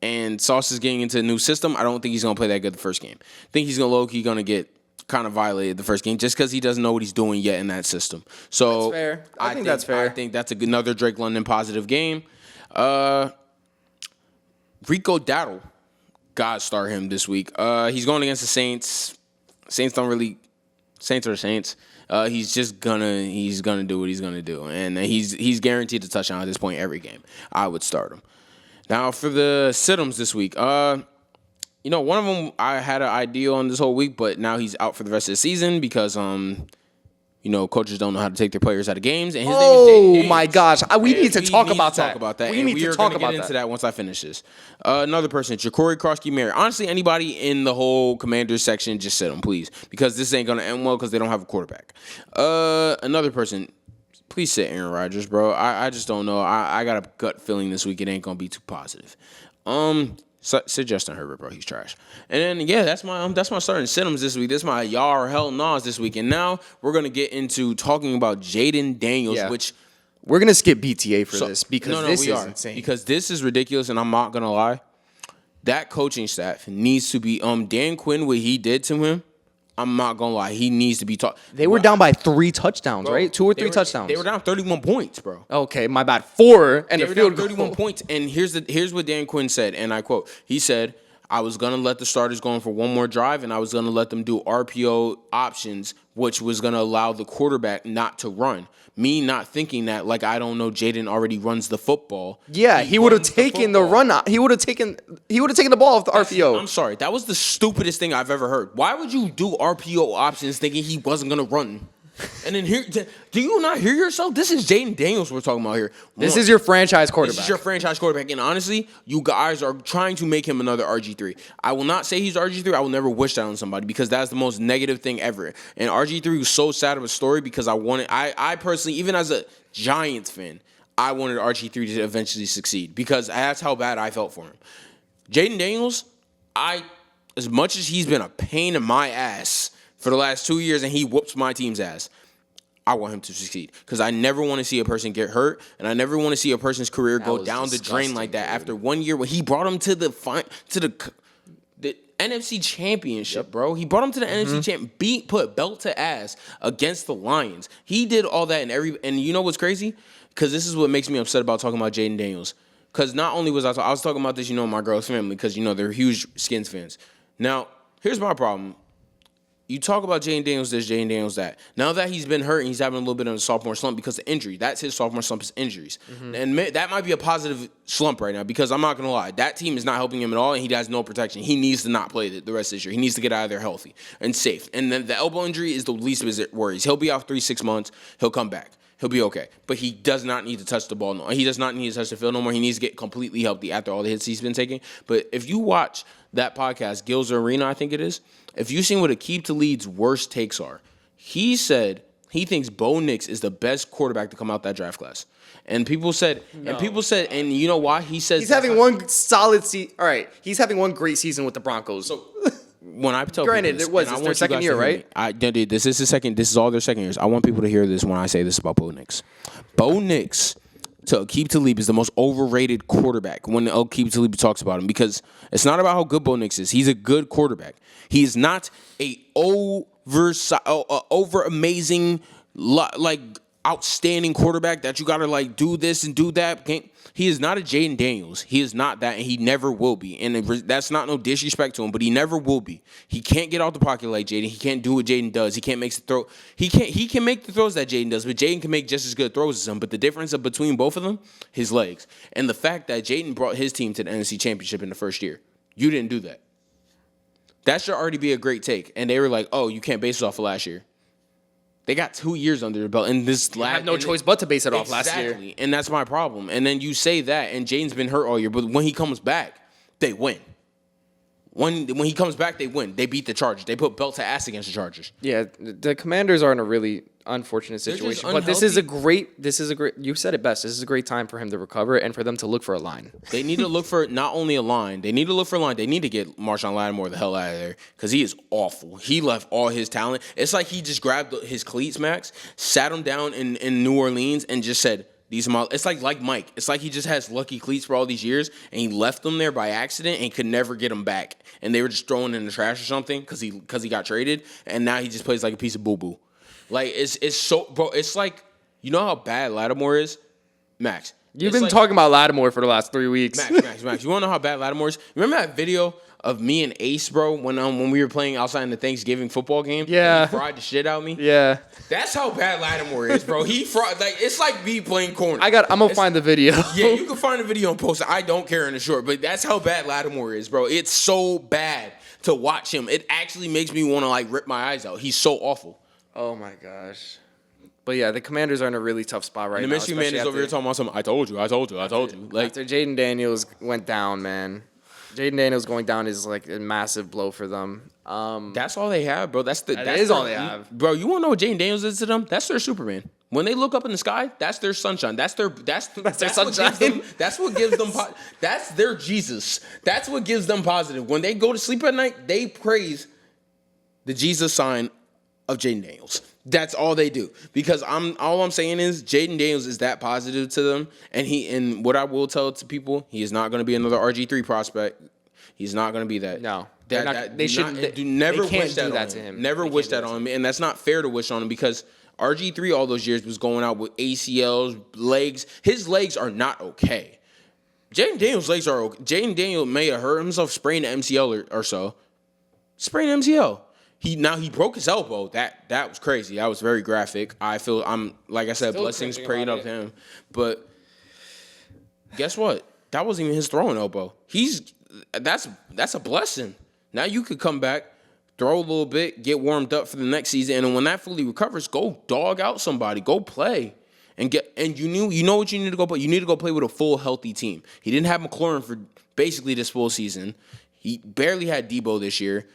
And Sauce is getting into a new system. I don't think he's going to play that good the first game. I think he's low-key going to get kind of violated the first game just because he doesn't know what he's doing yet in that system. So that's fair. I think that's fair. I think that's another Drake London positive game. Rico Dowdle. God start him this week. He's going against the Saints. Saints are Saints. He's gonna do what he's gonna do, and he's guaranteed a touchdown at this point every game. I would start him. Now for the situms this week. One of them I had an idea on this whole week, but now he's out for the rest of the season because coaches don't know how to take their players out of games. And his name is Jaden Daniels. My gosh, we need to talk about that. We need to talk about that. Into that once I finish this. Another person, Ja'Cory Krosky-Mary. Honestly, anybody in the whole Commanders section, just sit them, please, because this ain't gonna end well because they don't have a quarterback. Another person, please sit Aaron Rodgers, bro. I just don't know. I got a gut feeling this week it ain't gonna be too positive. Sit Justin Herbert, bro. He's trash. And then that's my starting situms this week. This is my y'all or hell no's this week. And now we're gonna get into talking about Jaden Daniels, which we're gonna skip BTA for this because this is insane. Because this is ridiculous, and I'm not gonna lie. That coaching staff needs to be Dan Quinn. What he did to him, I'm not gonna lie. He needs to be taught. They were down by 3 touchdowns, bro, right? 2 or 3 touchdowns. They were down 31 points, bro. Okay, my bad. 4 and they a were field down goal. 31 points. And here's what Dan Quinn said, and I quote. He said, "I was gonna let the starters go in for one more drive, and I was gonna let them do RPO options, which was gonna allow the quarterback not to run." Me not thinking that, like, I don't know, Jaden already runs the football. Yeah, he would have taken the run out. He would have taken the ball off the RPO. I'm sorry, that was the stupidest thing I've ever heard. Why would you do RPO options thinking he wasn't gonna run? And then do you not hear yourself? This is Jaden Daniels we're talking about here. This is your franchise quarterback. This is your franchise quarterback. And honestly, you guys are trying to make him another RG3. I will not say he's RG3. I will never wish that on somebody because that's the most negative thing ever. And RG3 was so sad of a story because I personally, even as a Giants fan, I wanted RG3 to eventually succeed because that's how bad I felt for him. Jaden Daniels, as much as he's been a pain in my ass for the last 2 years and he whoops my team's ass, I want him to succeed because I never want to see a person get hurt and I never want to see a person's career go down the drain like that after 1 year when he brought him to the NFC Championship, bro. He brought him to the NFC Champ, put belt to ass against the Lions. He did all that and you know what's crazy? Because this is what makes me upset about talking about Jaden Daniels. Because not only was I was talking about this, my girl's family, because they're huge Skins fans. Now, here's my problem. You talk about Jaden Daniels this, Jaden Daniels that. Now that he's been hurt and he's having a little bit of a sophomore slump because of injury. That's his sophomore slump is injuries. And that might be a positive slump right now because I'm not going to lie. That team is not helping him at all and he has no protection. He needs to not play the rest of this year. He needs to get out of there healthy and safe. And then the elbow injury is the least of his worries. He'll be out 3-6 months. He'll come back. He'll be okay. But he does not need to touch the ball no more. He does not need to touch the field no more. He needs to get completely healthy after all the hits he's been taking. But if you watch that podcast, Gil's Arena, I think it is, if you've seen what Aqib Talib's worst takes are, he said he thinks Bo Nix is the best quarterback to come out that draft class. And people said, and you know why? He says he's having one solid season. All right, he's having one great season with the Broncos. So when I tell granted, people this, it's their second year, right? This is the second. This is all their second years. I want people to hear this when I say this about Bo Nix. Bo Nix to Aqib Talib is the most overrated quarterback when Aqib Talib talks about him, because it's not about how good Bo Nix is. He's a good quarterback. He is not a over amazing, like outstanding quarterback that you got to like do this and do that. He is not a Jaden Daniels. He is not that, and he never will be. And that's not no disrespect to him, but he never will be. He can't get out the pocket like Jaden. He can't do what Jaden does. He can't make the throw. He can make the throws that Jaden does, but Jaden can make just as good throws as him. But the difference between both of them, his legs, and the fact that Jaden brought his team to the NFC Championship in the first year. You didn't do that. That should already be a great take. And they were like, "Oh, you can't base it off of last year." They got 2 years under their belt, and this I have no choice but to base it off last year. Exactly, and that's my problem. And then you say that, and Jaden's been hurt all year, but when he comes back, they win. When he comes back, they win. They beat the Chargers. They put belt to ass against the Chargers. Yeah, the Commanders are in a really unfortunate situation. But this is a great. You said it best. This is a great time for him to recover and for them to look for a line. They need to look for not only a line. They need to look for a line. They need to get Marshawn Lattimore the hell out of there because he is awful. He left all his talent. It's like he just grabbed his cleats, Max, sat him down in New Orleans, and just said, "These are my." It's like Mike. It's like he just has lucky cleats for all these years, and he left them there by accident and could never get them back. And they were just throwing in the trash or something because he got traded, and now he just plays like a piece of boo boo. Like it's so, bro. It's like, you know how bad Lattimore is, Max. You've been talking about Lattimore for the last 3 weeks. Max. You want to know how bad Lattimore is? Remember that video of me and Ace, bro, when we were playing outside in the Thanksgiving football game? Yeah. He fried the shit out of me. Yeah. That's how bad Lattimore is, bro. He fried, like, it's like me playing corner. I'm gonna find the video. Yeah, you can find the video and post it. I don't care in the short, but that's how bad Lattimore is, bro. It's so bad to watch him. It actually makes me want to like rip my eyes out. He's so awful. Oh my gosh. But yeah, the Commanders are in a really tough spot right now. And the Michigan man is over here talking about something. I told you. Like, after Jaden Daniels went down, man. Jaden Daniels going down is like a massive blow for them. That's all they have, bro. That is all they have. Bro, you want to know what Jaden Daniels is to them? That's their Superman. When they look up in the sky, that's their sunshine. That's their sunshine. That's what gives them. That's their Jesus. That's what gives them positive. When they go to sleep at night, they praise the Jesus sign of Jaden Daniels. That's all they do. Because all I'm saying is Jaden Daniels is that positive to them. And what I will tell to people, he is not going to be another RG3 prospect. He's not going to be that. No. They shouldn't. Never wish that on him. Never wish that on him. And that's not fair to wish on him because RG3 all those years was going out with ACLs, legs. His legs are not okay. Jaden Daniels' legs are okay. Jaden Daniels may have hurt himself, sprained the MCL or so. Sprained MCL. He broke his elbow. That was crazy. That was very graphic. Like I said, still blessings prayed up him. But guess what? That wasn't even his throwing elbow. That's a blessing. Now you could come back, throw a little bit, get warmed up for the next season, and when that fully recovers, go dog out somebody, go play, you know what you need to go play. You need to go play with a full healthy team. He didn't have McLaurin for basically this full season. He barely had Debo this year.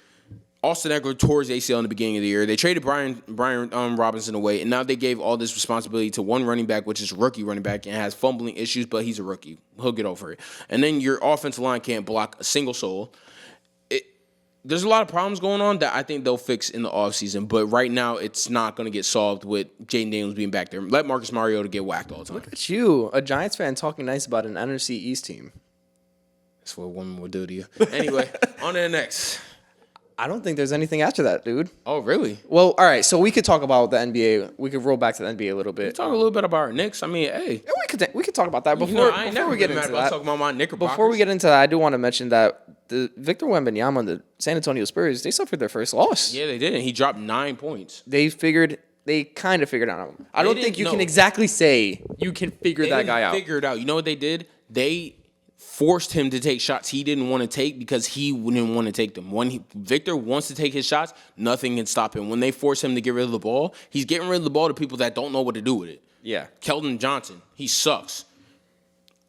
Austin Eckler tore his ACL in the beginning of the year. They traded Brian Robinson away, and now they gave all this responsibility to one running back, which is a rookie running back, and has fumbling issues, but he's a rookie. He'll get over it. And then your offensive line can't block a single soul. There's a lot of problems going on that I think they'll fix in the offseason, but right now it's not going to get solved with Jaden Daniels being back there. Let Marcus Mariota get whacked all the time. Look at you, a Giants fan talking nice about an NFC East team. That's what a woman will do to you. Anyway, on to the next. I don't think there's anything after that, dude. Oh, really? Well, all right. So we could talk about the NBA. We could roll back to the NBA a little bit. Talk a little bit about our Knicks. I mean, hey. Yeah, we could talk about that before we get into that. Talk about my Knickerbockers. Before we get into that, I do want to mention that the Victor Wembanyama and the San Antonio Spurs, they suffered their first loss. Yeah, they did. And he dropped 9 points. They kind of figured it out. I don't think you can exactly say you can figure that guy out. Figure it out. You know what they did? They forced him to take shots he didn't want to take because he didn't want to take them. When Victor wants to take his shots, nothing can stop him. When they force him to get rid of the ball, he's getting rid of the ball to people that don't know what to do with it. Yeah. Keldon Johnson, he sucks.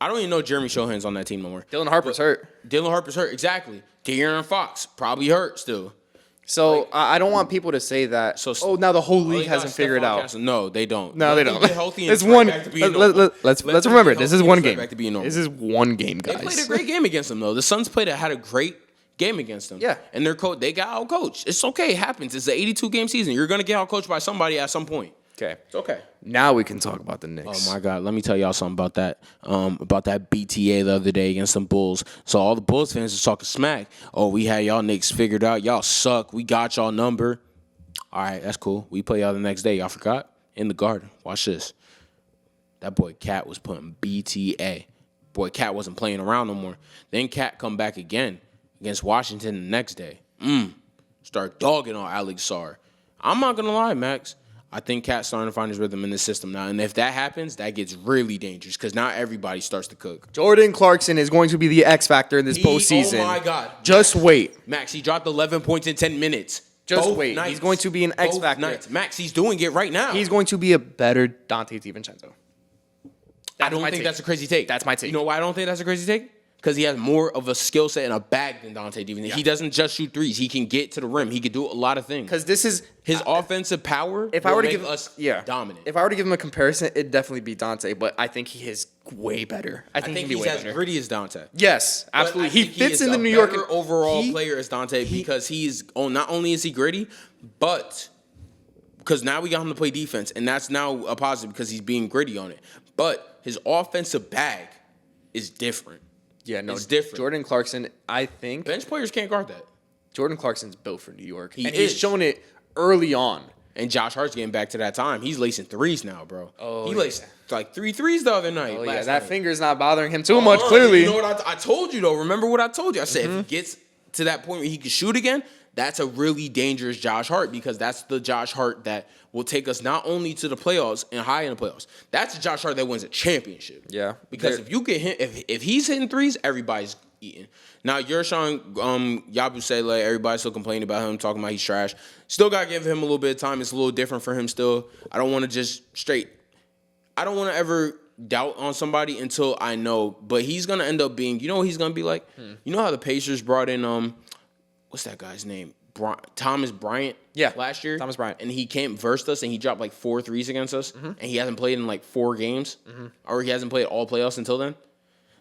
I don't even know Jeremy Shohan's on that team no more. Dylan Harper's hurt. Exactly. De'Aaron Fox, probably hurt still. So I don't want people to say that. Now the whole league hasn't figured out. No, they don't. No, they don't. Get healthy it's and one. Let's remember this is one game. This is one game, guys. They played a great game against them though. The Suns had a great game against them. Yeah. And their coach, they got out coached. It's okay. It happens. It's an 82 game season. You're gonna get out coached by somebody at some point. Okay. It's okay. Now we can talk about the Knicks. Oh my God! Let me tell y'all something about that BTA the other day against some Bulls. So all the Bulls fans was talking smack. Oh, we had y'all Knicks figured out. Y'all suck. We got y'all number. All right, that's cool. We play y'all the next day. Y'all forgot? In the Garden. Watch this. That boy Cat was putting BTA. Boy Cat wasn't playing around no more. Then Cat come back again against Washington the next day. Start dogging on Alex Sarr. I'm not gonna lie, Max. I think Cat's starting to find his rhythm in the system now. And if that happens, that gets really dangerous because now everybody starts to cook. Jordan Clarkson is going to be the X factor in this postseason. Oh, my God. Just wait. Max, he dropped 11 points in 10 minutes. Just Both wait. nights. He's going to be an X factor. Nights. Max, he's doing it right now. He's going to be a better Dante DiVincenzo. I don't think that's a crazy take. That's my take. You know why I don't think that's a crazy take? Because he has more of a skill set and a bag than Dante DiVincenzo. Yeah. He doesn't just shoot threes. He can get to the rim. He can do a lot of things. Because this is his offensive power. If I were to give us dominant. If I were to give him a comparison, it'd definitely be Dante. But I think he is way better. I think he's as gritty as Dante. Yes, absolutely. He fits in the New York overall player as Dante because he's not only is he gritty, but because now we got him to play defense, and that's now a positive because he's being gritty on it. But his offensive bag is different. Yeah, no, it's different. Jordan Clarkson, I think bench players can't guard that. Jordan Clarkson's built for New York. He's shown it early on. And Josh Hart's getting back to that time. He's lacing threes now, bro. Oh, he laced like 3 threes the other night. Oh, yeah, that finger's not bothering him too much, clearly. You know what I told you, though? Remember what I told you? I said if he gets to that point where he can shoot again, that's a really dangerous Josh Hart because that's the Josh Hart that will take us not only to the playoffs and high in the playoffs. That's a Josh Hart that wins a championship. Yeah. Because if you get hit, if he's hitting threes, everybody's eating. Now, Yershon Yabusele, everybody's still complaining about him, talking about he's trash. Still got to give him a little bit of time. It's a little different for him still. I don't want to ever doubt on somebody until I know. But he's going to end up being, you know what he's going to be like? You know how the Pacers brought in, what's that guy's name? Thomas Bryant last year. Thomas Bryant. And he came versed us and he dropped like 4 threes against us. And he hasn't played in like 4 games. Or he hasn't played all playoffs until then.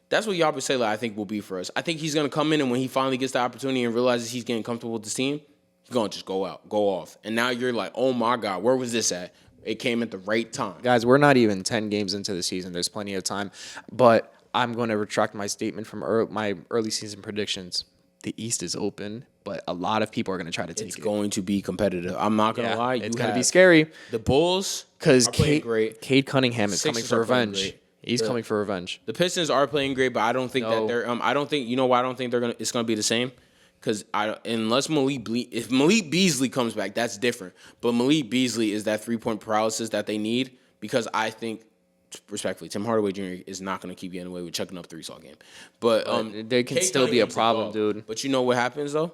That's what Yabusele, I think, will be for us. I think he's going to come in and when he finally gets the opportunity and realizes he's getting comfortable with this team, he's going to just go off. And now you're like, oh my God, where was this at? It came at the right time. Guys, we're not even 10 games into the season. There's plenty of time. But I'm going to retract my statement from my early season predictions. The East is open, but a lot of people are going to try to take it. It's going to be competitive. I'm not going to lie. It's going to be scary. The Bulls because are playing great. Cade Cunningham is coming for revenge. He's Yeah. coming for revenge. The Pistons are playing great, but I don't think that they're. I don't think you know why I don't think they're gonna. It's gonna be the same, because unless if Malik Beasley comes back, that's different. But Malik Beasley is that 3-point paralysis that they need because I think, respectfully, Tim Hardaway Jr. is not gonna keep getting away with chucking up threes all game. But there can still be a problem, dude. But you know what happens though?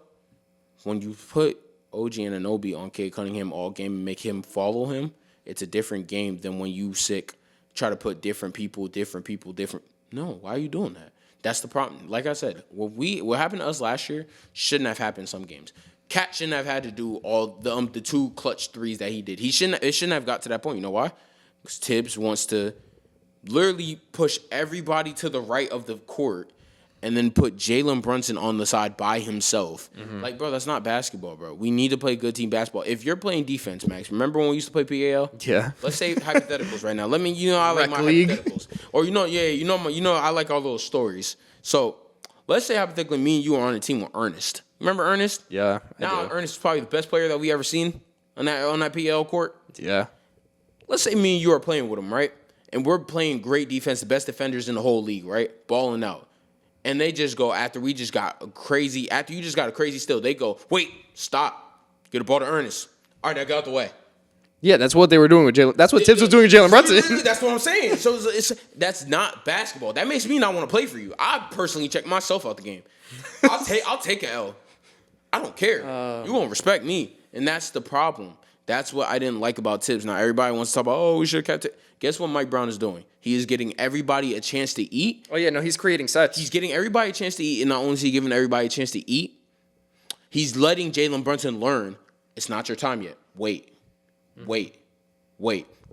When you put OG and Anunoby on Cade Cunningham all game and make him follow him, it's a different game than when you try to put different people. No, why are you doing that? That's the problem. Like I said, what happened to us last year shouldn't have happened in some games. Cat shouldn't have had to do all the 2 clutch threes that he did. It shouldn't have got to that point. You know why? Because Tibbs wants to literally push everybody to the right of the court and then put Jalen Brunson on the side by himself. Like, bro, that's not basketball, bro. We need to play good team basketball. If you're playing defense, Max, remember when we used to play PAL? Yeah. Let's say hypotheticals right now. I like my hypotheticals. Or I like all those stories. So let's say hypothetically me and you are on a team with Ernest. Remember Ernest? Yeah. Now Ernest is probably the best player that we ever seen on that PAL court. Yeah. Let's say me and you are playing with him, right? And we're playing great defense, the best defenders in the whole league, right? Balling out. And they just go after you just got a crazy steal. They go, wait, stop. Get a ball to Ernest. All right, now get out the way. Yeah, that's what they were doing with Jalen. That's what Tibbs was doing with Jalen Brunson. That's what I'm saying. So that's not basketball. That makes me not want to play for you. I personally check myself out the game. I'll take an L. I don't care. You won't respect me. And that's the problem. That's what I didn't like about Tibbs. Now, everybody wants to talk about, we should have kept it. Guess what Mike Brown is doing? He is getting everybody a chance to eat. Oh, yeah, no, he's creating sets. He's getting everybody a chance to eat, and not only is he giving everybody a chance to eat, he's letting Jalen Brunson learn, it's not your time yet. Wait.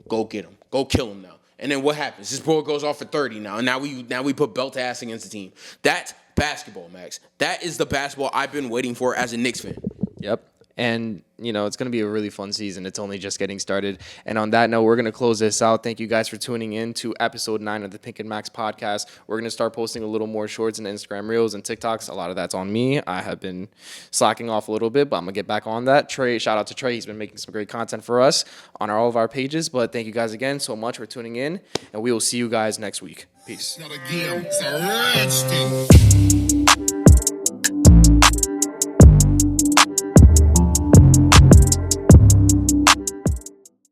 Go get him. Go kill him now. And then what happens? This boy goes off for 30 now, and now we put belt ass against the team. That's basketball, Max. That is the basketball I've been waiting for as a Knicks fan. Yep. And, it's going to be a really fun season. It's only just getting started. And on that note, we're going to close this out. Thank you guys for tuning in to episode 9 of the Pink and Max podcast. We're going to start posting a little more shorts and Instagram Reels and TikToks. A lot of that's on me. I have been slacking off a little bit, but I'm going to get back on that. Trey, shout out to Trey. He's been making some great content for us on all of our pages. But thank you guys again so much for tuning in. And we will see you guys next week. Peace. Not again. It's a rich thing.